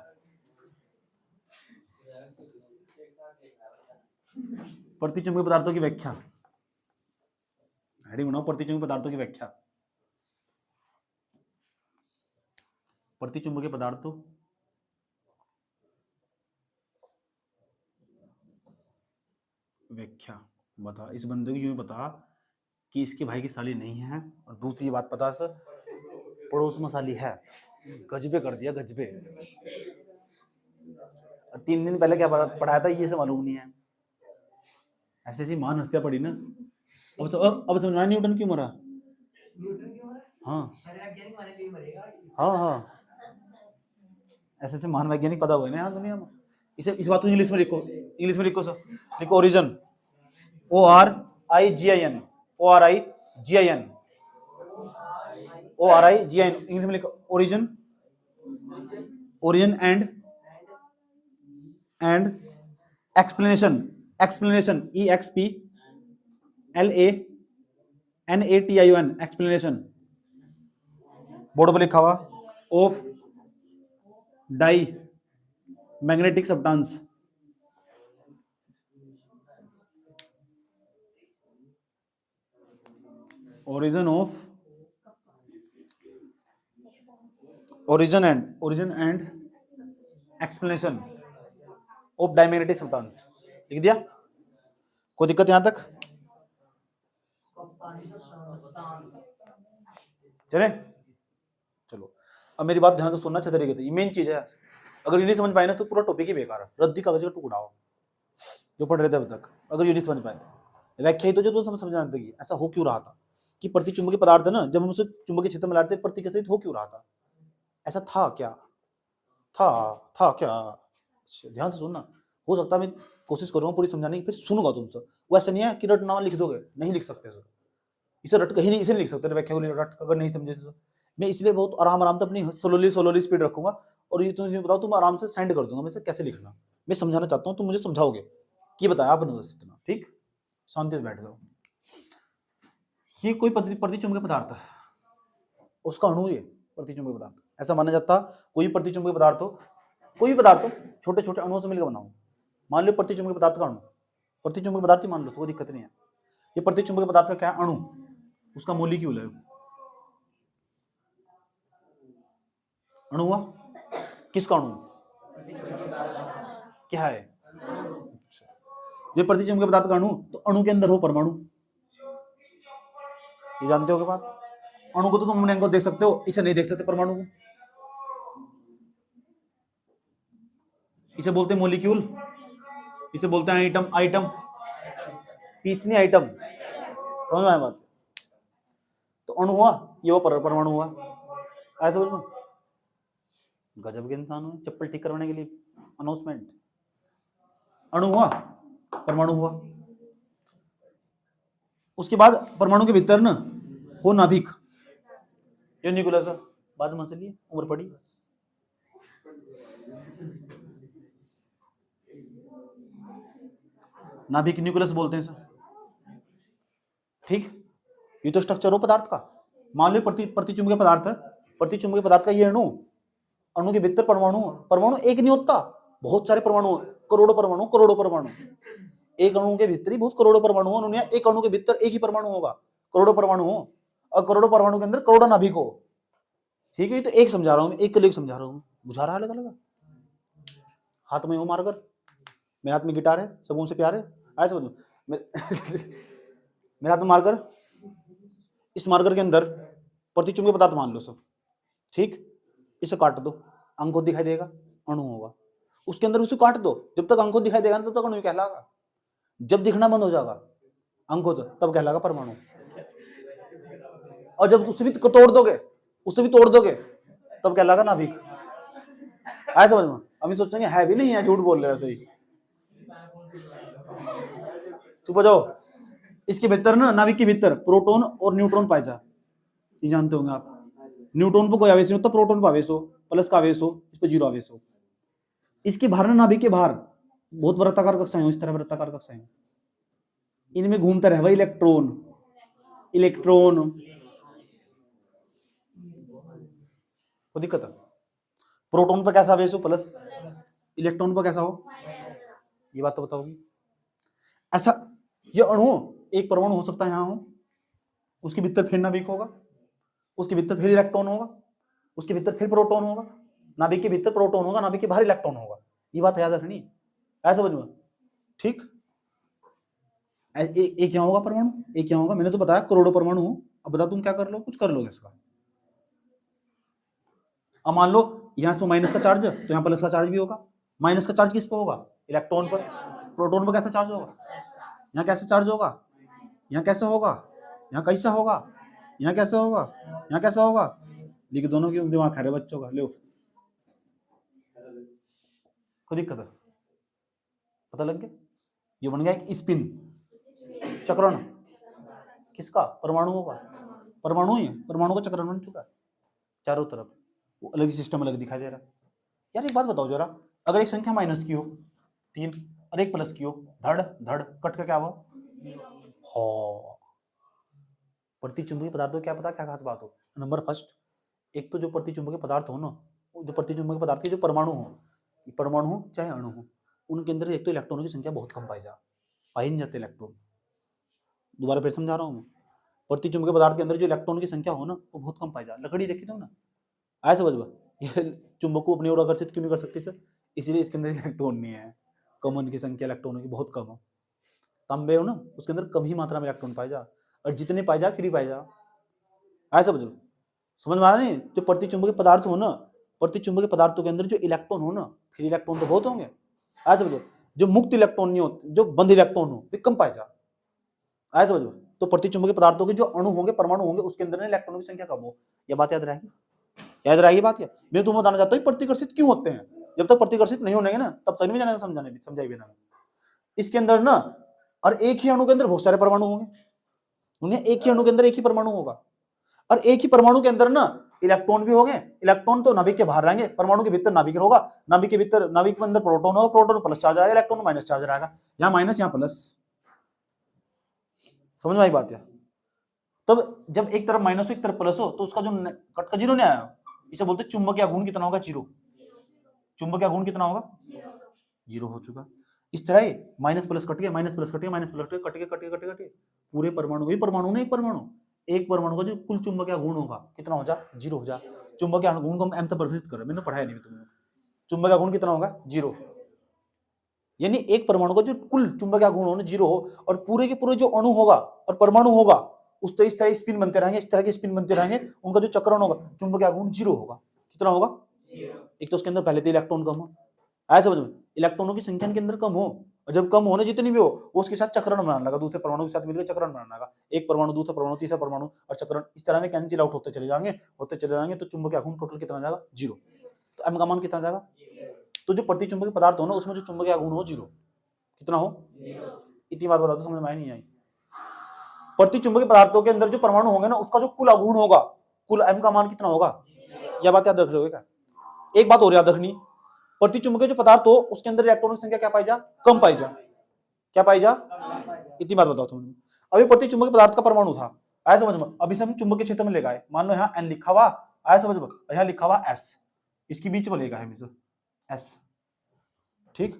प्रतिचुंबकीय पदार्थों की व्याख्या, हेडिंग बनाओ प्रतिचुंबकीय पदार्थों की व्याख्या। प्रतिचुंबकीय पदार्थों व्याख्या बता। इस बंदे को यूं बता कि इसके भाई की साली नहीं है, और दूसरी बात पता सर पड़ोस में साली है, गजबे कर दिया गजबे। 3 दिन पहले क्या पढ़ाया था ये सब मालूम नहीं है, ऐसी ऐसी महान हस्तियां पढ़ी ना। अब समझना न्यूटन क्यों मरा। हाँ हाँ हाँ, ऐसे ऐसे महान वैज्ञानिक पता हुए ना यहाँ दुनिया में। इस बात को इंग्लिश में लिखो, इंग्लिश में लिखो सर, लिखो origin, ORIGIN, ORIGIN, ORIGIN, English में लिखो origin, origin and explanation, explanation EXPLANATION, explanation, board पर लिखा हुआ, of diamagnetic substance, origin and explanation of diamagnetic substance, लिख दिया। कोई दिक्कत यहां तक, चले चलो। अब मेरी बात ध्यान से सुनना, अच्छे तरीके से, ये मेन चीज है। अगर ये नहीं समझ पाए ना तो पूरा टॉपिक ही बेकार है, रद्दी कागज का टुकड़ा हो जो पढ़ रहे थे अब तक। अगर ये नहीं समझ पाए, व्याख्या ही तो जो तुम समझ जानते कि ऐसा हो क्यों रहा था, कि प्रतिचुंबकीय पदार्थ है ना, जब हम उसे चुंबकीय क्षेत्र में लाते प्रति हो क्यों रहा था, ऐसा था क्या, था क्या? ध्यान से सुनना। हो सकता है मैं कोशिश कर रहा हूँ पूरी समझाने की, फिर सुनूंगा तुमसे। वैसे नहीं है कि रट नाम लिख दोगे, नहीं लिख सकते सर। इसे रट कहीं नहीं, इसे नहीं लिख सकते व्याख्या को रट, अगर नहीं समझे तो। मैं इसलिए बहुत आराम आराम से अपनी स्लोली स्पीड रखूंगा, और ये तुम बताओ, तुम आराम से सेंड कर दूंगा मैं से कैसे लिखना। मैं समझाना चाहता हूँ, तुम मुझे समझाओगे कि बताया आपने बस इतना। ठीक, शांति से बैठ जाओ। ये कोई प्रतिचुंबकीय पदार्थ है, उसका अणु ये प्रतिचुंबकीय पदार्थ। ऐसा माना जाता कोई प्रतिचुंबकीय पदार्थ हो, कोई भी पदार्थ हो, छोटे छोटे अणुओं से मिलकर बना हो। मान लो प्रतिचुंबकीय पदार्थ का अणु, प्रतिचुंबकीय पदार्थ ही मान लो, कोई दिक्कत नहीं है। ये प्रतिचुंबकीय पदार्थ का क्या अणु, उसका मॉलिक्यूल है। अणु हुआ, किसका अणु, क्या है? ये प्रतिचुंबकीय पदार्थ का अणु, तो अणु के अंदर हो परमाणु, ये जानते हो के बात। अणु को तो तुम अपने देख सकते हो, इसे नहीं देख सकते परमाणु को। इसे बोलते हैं मॉलिक्यूल, इसे बोलते हैं आइटम। आइटम पीस नहीं, आइटम, समझ में आया बात। तो अणु हुआ, ये वो परमाणु हुआ। ऐसा समझ में? गजब के इंसान हो, चप्पल ठीक करवाने के लिए अनाउंसमेंट। अणु हुआ, परमाणु हुआ। उसके बाद परमाणु के भीतर ना हो नाभिक, ये न्यूक्लियस है। बाद में चलिए उम्र पड़ी। नाभिक न्यूक्लियस बोलते हैं सर। ठीक, ये तो स्ट्रक्चर हो पदार्थ का। मान लो प्रतिचुंबकीय पदार्थ है, प्रतिचुंबकीय पदार्थ का ये अणु, अणु के भीतर परमाणु, परमाणु एक नहीं होता, बहुत सारे परमाणु, करोड़ों परमाणु, करोड़ों परमाणु। एक अणु के भीतर ही बहुत करोड़ों परमाणु हो, उन्होंने एक अणु के भीतर एक ही परमाणु होगा, करोड़ों परमाणु हो, और करोड़ों परमाणु के अंदर करोड़ों नाभिक हो। ठीक है, तो एक समझा रहा हूं मैं, एक को लेकर समझा रहा हूं, बुझा रहा है अलग अलग। हाथ में हो मारकर, मेरे हाथ में गिटार है, सबों से प्यार है, आए समझ मेरे हाथ में मारकर, इस मार्कर के अंदर प्रतिचुंबकीय पदार्थ मान लो सब। ठीक, इसे काट दो, अंक दिखाई देगा, अणु होगा। उसके अंदर उसे काट दो, जब तक अंक दिखाई देगा तब तक अणु कहलाएगा। जब दिखना बंद हो जाएगा अंक तब कहलाएगा परमाणु। और जब उसे भी तोड़ दोगे, उसे भी तोड़ दोगे, तब कहलाएगा नाभिक। आया समझ में? अभी सोचेंगे है भी नहीं है, झूठ बोल रहे हैं सही। चुप हो जाओ। इसके भीतर ना, नाभिक के भीतर प्रोटॉन और न्यूट्रॉन पाए जा, ये जानते होंगे आप। न्यूट्रॉन पर कोई आवेश नहीं होता, प्रोटॉन पर आवेश हो, प्लस का आवेश हो, इस पर जीरो आवेश हो। इसके बाहर ना, नाभिक के बाहर बहुत वृत्ताकार कक्षाएं हो, इस तरह वृत्ताकार कक्षाएं, इनमें घूमता रहे वही इलेक्ट्रॉन। इलेक्ट्रॉन को दिक्कत है। प्रोटॉन पर कैसा आवेश हो, प्लस, इलेक्ट्रॉन पर कैसा हो, ये बात तो बताओगी। ऐसा ये अणु, एक परमाणु हो सकता है यहां हो, उसके भीतर फिर नाभिक होगा, उसके भीतर फिर इलेक्ट्रॉन होगा, उसके भीतर फिर प्रोटॉन होगा, नाभिक के भीतर प्रोटॉन होगा, नाभिक के बाहर इलेक्ट्रॉन होगा। ये बात याद रखनी, ऐसा समझ में। ठीक, एक यहाँ होगा परमाणु, एक यहाँ होगा। मैंने तो बताया करोड़ों परमाणु हो। अब बताओ तुम क्या कर लो, कुछ कर लोगे इसका। अब मान लो यहाँ से माइनस का चार्ज, तो यहाँ प्लस का चार्ज भी होगा। माइनस का चार्ज किस पर होगा, इलेक्ट्रॉन पर। प्रोटॉन पर कैसा चार्ज होगा, यहाँ कैसे चार्ज होगा, यहाँ कैसे होगा, यहाँ कैसा होगा, यहाँ कैसे होगा, यहाँ कैसा होगा। लिख दोनों की दिमाग खा रहे बच्चों का, लो कोई दिक्कत है, पता लग गया। ये बन गया एक स्पिन, चक्रण, किसका, परमाणु होगा। परमाणु ही है, परमाणु का चक्रण बन चुका है चारों तरफ, वो अलग ही सिस्टम अलग दिखाई दे रहा है। यार एक बात बताओ जरा, अगर एक संख्या माइनस की हो 3 और एक प्लस की हो, धड़ धड़ कट का क्या हुआ, हो। प्रतिचुंबकीय पदार्थों क्या पता क्या खास बात हो। नंबर फर्स्ट, एक तो जो प्रतिचुंबकीय पदार्थ हो ना, जो प्रतिचुंबकीय पदार्थ के जो परमाणु हो, परमाणु हो चाहे अणु हो, उनके अंदर एक तो इलेक्ट्रॉनों की संख्या बहुत कम पाई नहीं जाते इलेक्ट्रॉन। दोबारा फिर समझा रहा हूँ मैं, प्रतिचुंबकीय पदार्थ के अंदर जो इलेक्ट्रॉन की संख्या हो ना, वो बहुत कम पाई जा। लकड़ी देखी तुम ना, आया समझ में। ये चुंबक को अपनी ओर आकर्षित क्यों नहीं कर सकती सर, इसीलिए इसके अंदर इलेक्ट्रॉन नहीं है, कम उनकी संख्या इलेक्ट्रॉनों की बहुत कम हो। तांबे हो ना, उसके अंदर कम ही मात्रा में इलेक्ट्रॉन पाए जा, और जितने पाए जा फ्री पाए जा। आया समझ में, समझ में आ रहा नहीं। जो प्रतिचुंबकीय पदार्थ हो ना, प्रतिचुंबकीय पदार्थों के अंदर जो इलेक्ट्रॉन हो ना, फ्री इलेक्ट्रॉन तो बहुत होंगे। आया समझ में, जो मुक्त इलेक्ट्रॉन नहीं होते, जो बंद इलेक्ट्रॉन हो, वे कम पाए जा। आया समझ में। तो प्रतिचुंबकीय पदार्थों के जो अणु होंगे, परमाणु होंगे, उसके अंदर इलेक्ट्रॉनों की संख्या कम हो, यह बात याद रहेगी। याद रहेगी बात। मैं तुम्हें बताना चाहता हूँ प्रतिकर्षित क्यों होते हैं। जब तक प्रतिकर्षित नहीं होंगे ना तब तक नहीं जाने समझाई बिना। इसके अंदर ना और एक ही अणु के अंदर बहुत सारे परमाणु होंगे, उन्हें एक ही अणु के अंदर एक ही परमाणु होगा, और एक ही परमाणु के अंदर ना इलेक्ट्रॉन भी होंगे। इलेक्ट्रॉन तो नाभिक के बाहर रहेंगे, परमाणु के भीतर नाभिक होगा, नाभिक के भीतर नाभिक के अंदर प्रोटॉन होगा, प्रोटॉन प्लस चार्ज आएगा, इलेक्ट्रॉन माइनस चार्ज रहेगा, यहाँ माइनस यहाँ प्लस। समझ में आई बात है। तब जब एक तरफ माइनस हो एक तरफ प्लस हो तो उसका जो कट का जीरो नहीं आया, इसे बोलते चुंबकीय आघूर्ण कितना होगा, जीरो। चुंबकीय आघूर्ण कितना होगा, जीरो हो चुका। इस तरह ही माइनस प्लस कट गया, माइनस प्लस कट गया, माइनस प्लस कट गया, कट गया, पूरे परमाणु वही परमाणु नहीं, एक परमाणु का जो कुल चुंबकीय आघूर्ण होगा कितना हो जा, जीरो हो जा। चुंबकीय आघूर्ण को हम एम तक परिभाषित कर रहे हैं, मैंने पढ़ाया नहीं तुम्हें। चुंबकीय आघूर्ण कितना होगा, जीरो। यानी एक परमाणु का जो कुल चुंबकीय आघूर्ण होना जीरो हो, और पूरे के पूरे जो अणु होगा और परमाणु होगा उस तरह इस तरह स्पिन बनते रहेंगे, इस तरह के स्पिन बनते रहेंगे, उनका जो चक्रण होगा चुंबकीय आघूर्ण जीरो होगा। कितना होगा, एक तो उसके अंदर पहले तो इलेक्ट्रॉन कम हो, आया समझ में, इलेक्ट्रॉनों की संख्या के अंदर कम हो, और जब कम होने जितनी भी हो उसके साथ चक्रण बनाने लगा, दूसरे परमाणु के साथ मिलकर चक्रण बनाने लगा, एक परमाणु दूसरा परमाणु तीसरा परमाणु और चक्रण, इस तरह में कैंसिल आउट होते चले जाएंगे, तो चुंबकीय आघूर्ण टोटल कितना जाएगा, जीरो। तो एम का मान कितना जाएगा, तो जो प्रतिचुंबकीय पदार्थ हो ना उसमें जो चुंबकीय आघूर्ण हो जीरो, कितना हो, इतनी बात बता दो, समझ में नहीं आई। प्रतिचुंबकीय पदार्थों के अंदर जो परमाणु होंगे ना उसका जो कुल आघूर्ण होगा, कुल एम का मान कितना होगा, यह बात याद रख रहे हो क्या। एक बात और याद रखनी, प्रतिचुंबकीय जो पदार्थ हो उसके अंदर इलेक्ट्रॉनों की संख्या क्या पाई जा, कम पाई जा, क्या पाई जा, इतनी बात बताओ तुम। अभी प्रतिचुंबकीय पदार्थ का परमाणु था, आया समझ में, अभी से हम चुंबकीय क्षेत्र में ले गए, मान लो यहाँ एन लिखा हुआ, आया समझ में, यहाँ लिखा हुआ एस, इसके बीच में ले गए एस, ठीक,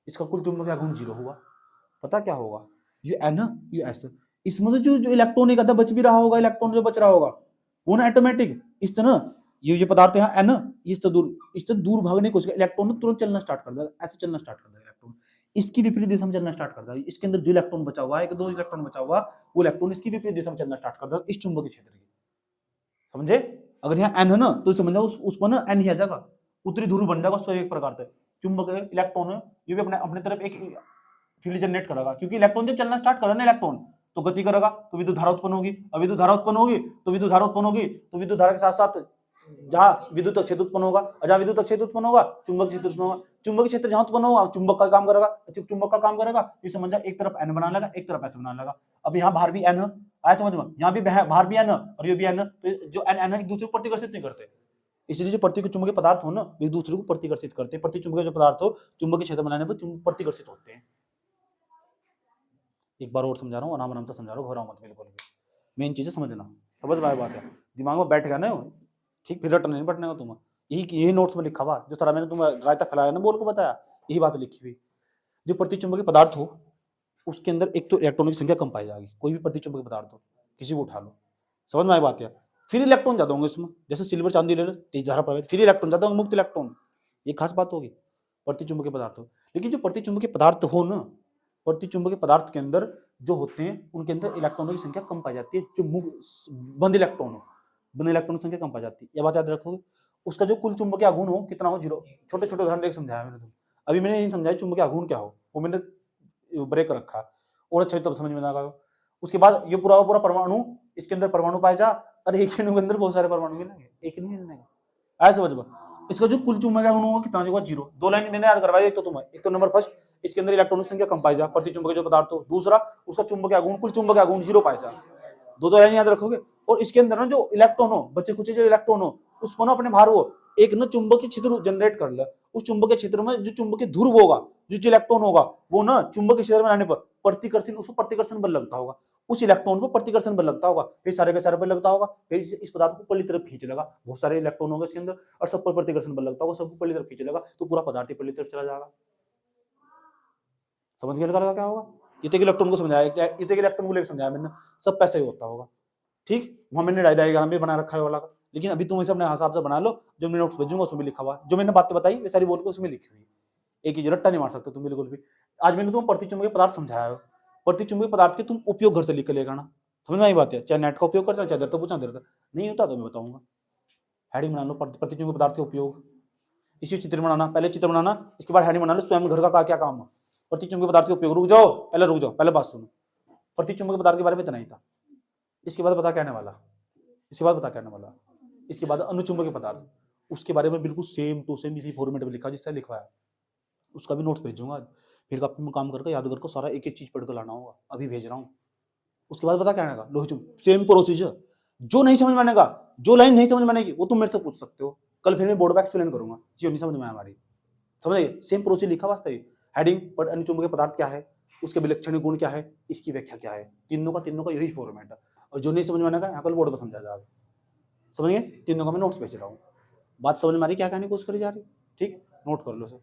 इसका कुल चुंबकीय आघूर्ण जीरो हुआ। पता क्या होगा, ये एन ये एस, इसमें जो इलेक्ट्रॉन एक आधा बच भी रहा होगा, इलेक्ट्रॉन जो बच रहा होगा वो ना ऑटोमेटिक इस तरह ये पदार्थ है एन, इससे दूर भागने की कोशिश, इलेक्ट्रॉन तुरंत चलना स्टार्ट कर देगा, ऐसे चलना स्टार्ट कर देगा इलेक्ट्रॉन, इसकी विपरीत दिशा में चलना स्टार्ट कर देगा। इसके अंदर जो इलेक्ट्रॉन बचा हुआ है, एक दो इलेक्ट्रॉन बचा हुआ, वो इलेक्ट्रॉन इसकी विपरीत दिशा में चलना स्टार्ट कर देगा, इस चुंबकीय क्षेत्र की, समझे। अगर यहाँ एन है ना तो समझ जाओ उस पर ना एन ही आ जाएगा, उत्तरी ध्रुव बन जाएगा, उस पर एक प्रकार से चुंबकीय इलेक्ट्रॉन ये भी अपने तरफ एक फील्ड जनरेट करेगा, क्योंकि इलेक्ट्रॉन जब चलना स्टार्ट करेगा ना इलेक्ट्रॉन तो गति करेगा, तो विद्युत धारा उत्पन्न होगी, और विद्युत धारा उत्पन्न होगी तो विद्युत धारा उत्पन्न होगी, तो विद्युत धारा के साथ साथ जहां विद्युत क्षेत्र उत्पन्न होगा, और जहां विद्युत क्षेत्र उत्पन्न होगा चुंबक क्षेत्र उत्पन्न होगा, चुंबकीय क्षेत्र जहां उत्पन्न होगा चुंबक का काम करेगा, चुंबक का काम करेगा, ये समझ जा, एक तरफ एन बनाने लगा, एक तरफ एस बनाने लगा। अब यहाँ बाहर भी एन है, आया समझ में, यहाँ भी बाहर भी एन है और ये भी एन है, तो जो एन है एक दूसरे को प्रतिकर्षित नहीं करते, इसलिए जो प्रतिचुंबकीय पदार्थ हो ना एक दूसरे को प्रतिकर्षित करते हैं, प्रतिचुंबकीय जो पदार्थ हो चुंबकीय क्षेत्र बनाने पर प्रतिकर्षित होते हैं। एक बार और समझा रहा हूँ, आराम से समझा रहा हूँ, घबराओ मत बिल्कुल भी, मेन चीजें समझना, समझ में आए बात है, दिमाग में बैठ गया ना ठीक, फिर रटने नहीं बैठने का तुम, यही नोट्स में लिखा हुआ, जो सारा मैंने तुम्हें रायता फैलाया ना बोल को बताया, यही बात लिखी हुई। जो प्रतिचुंबकीय पदार्थ हो उसके अंदर एक तो इलेक्ट्रॉनों की संख्या कम पाई जाएगी, कोई भी प्रतिचुंबकीय पदार्थ हो किसी को उठा लो, समझ में आए बात है। फिर इलेक्ट्रॉन ज्यादा होंगे इसमें, जैसे सिल्वर चांदी ले लो, तेज धारा प्रवाहित, फिर इलेक्ट्रॉन ज्यादा होंगे, मुक्त इलेक्ट्रॉन, ये खास बात होगी प्रतिचुंबकीय पदार्थ हो। लेकिन जो प्रतिचुंबकीय पदार्थ हो ना, प्रतिचुंबकीय पदार्थ के अंदर जो होते हैं उनके अंदर इलेक्ट्रॉनों की संख्या कम पाई जाती है, जो बंद इलेक्ट्रॉन हो, बंद इलेक्ट्रॉन की संख्या कम पाई जाती है, यह बात याद रखोगे। उसका जो कुल चुंबकीय आघूर्ण हो कितना हो, जीरो। छोटे छोटे उदाहरण देख समझाया मैंने तुम, अभी मैंने नहीं समझाया चुंबकीय आघूर्ण क्या हो, वो मैंने ब्रेक रखा और अच्छा तब समझ में आ गया। उसके बाद ये पूरा पूरा परमाणु, इसके अंदर परमाणु पाए जा, और एक ही अणु के अंदर बहुत सारे परमाणु मिलेंगे, एक नहीं मिलने का, ऐसे समझ। इसका जो कुल चुंबकीय आघूर्ण होगा कितना होगा, जीरो। दो लाइन मैंने याद करवाई, एक तो तुम्हें, एक तो नंबर फर्स्ट इसके अंदर इलेक्ट्रॉनों की संख्या कम पाई जा, प्रतिचुंबकीय जो पदार्थ हो, दूसरा उसका चुंबकीय आघूर्ण, कुल चुंबकीय आघूर्ण जीरो पाए जा, दो लाइन याद रखोगे। और इसके अंदर ना जो इलेक्ट्रॉन हो, बच्चे कुछ जो इलेक्ट्रॉन हो उसको ना अपने बाहर वो एक ना चुंबकीय क्षेत्र जनरेट कर ले, उस चुंबकीय क्षेत्र में जो चुंबकीय ध्रुव होगा, जो इलेक्ट्रॉन होगा वो ना चुंबकीय क्षेत्र में आने पर प्रतिकर्षण, उसको प्रतिकर्षण बल लगता होगा, उस इलेक्ट्रॉन पर प्रतिकर्षण बल लगता होगा, फिर सारे के सारे बल लगता होगा, फिर इस पदार्थ को पहली तरफ खींच लेगा, बहुत सारे इलेक्ट्रॉन होंगे इसके अंदर और सब पर प्रतिकर्षण बल लगता होगा, सबको पहली तरफ खींच लेगा, तो पूरा पदार्थ ही पहली तरफ चला जाएगा। समझ गए लगा क्या होगा, ये इलेक्ट्रॉन को समझाया, ये इलेक्ट्रॉन को लेकर समझाया मैंने, सब पैसे ही होता होगा, ठीक। वहां मैंने डायग्राम भी बना रखा है वाला, लेकिन अभी तुम इसे अपने हिसाब से बना लो, जो मैं नोट्स भेजूंगा उसमें लिखा हुआ, जो मैंने बातें बताई वे सारी बोल के उसमें लिखी हुई, एक ही रट्टा नहीं मार सकते तुम बिल्कुल भी। आज मैंने तुम प्रतिचुंबकीय पदार्थ समझाया है, प्रतिचुंबकीय पदार्थ के तुम उपयोग घर से लिख के लेकर आना, समझ में आई बात है। चाहे नेट का उपयोग करना, चाहे तो पूछना देता नहीं होता तो मैं बताऊंगा, हेडिंग बना लो प्रतिचुंबकीय पदार्थ के उपयोग, इसी चित्र बनाना, पहले चित्र बनाना, इसके बाद हेडिंग बना लो स्वयं घर का क्या काम है, प्रतिचुंबकीय पदार्थ के उपयोग। रुक जाओ पहले बात सुनो, प्रतिचुंबकीय पदार्थ के बारे में इतना ही था, इसके बाद बता क्या आने वाला, इसके बाद बता क्या आने वाला, इसके बाद अनुचुंबकीय पदार्थ, उसके बारे में बिल्कुल सेम टू सेम इसी फॉर्मेट में लिखा जिस तरह लिखवाया, उसका भी नोट्स भेजूंगा आज। फिर काफी में काम करके याद करके सारा एक एक चीज पढ़ कर लाना होगा, अभी भेज रहा हूँ। उसके बाद पता क्या आएगा, लोहे चुंबक, सेम प्रोसीजर। जो नहीं समझ में आने का, जो लाइन नहीं समझ में आने की, वो तुम मेरे से पूछ सकते हो। कल फिर मैं बोर्ड पे एक्सप्लेन करूंगा जो नहीं समझ में आया हमारी, समझिए। सेम प्रोसीजर लिखा वास्ते हेडिंग पर अनुचुंबकीय पदार्थ क्या है, उसके विलक्षण गुण क्या है, इसकी व्याख्या क्या है, तीनों का यही फॉर्मेट है। और जो नहीं समझ में आने का यहाँ कल बोर्ड पर समझा जाएगा, समझिए। तीनों का मैं नोट्स भेज रहा हूँ। बात समझ में आ रही क्या कहने की कोशिश करी जा रही, ठीक, नोट कर लो सर।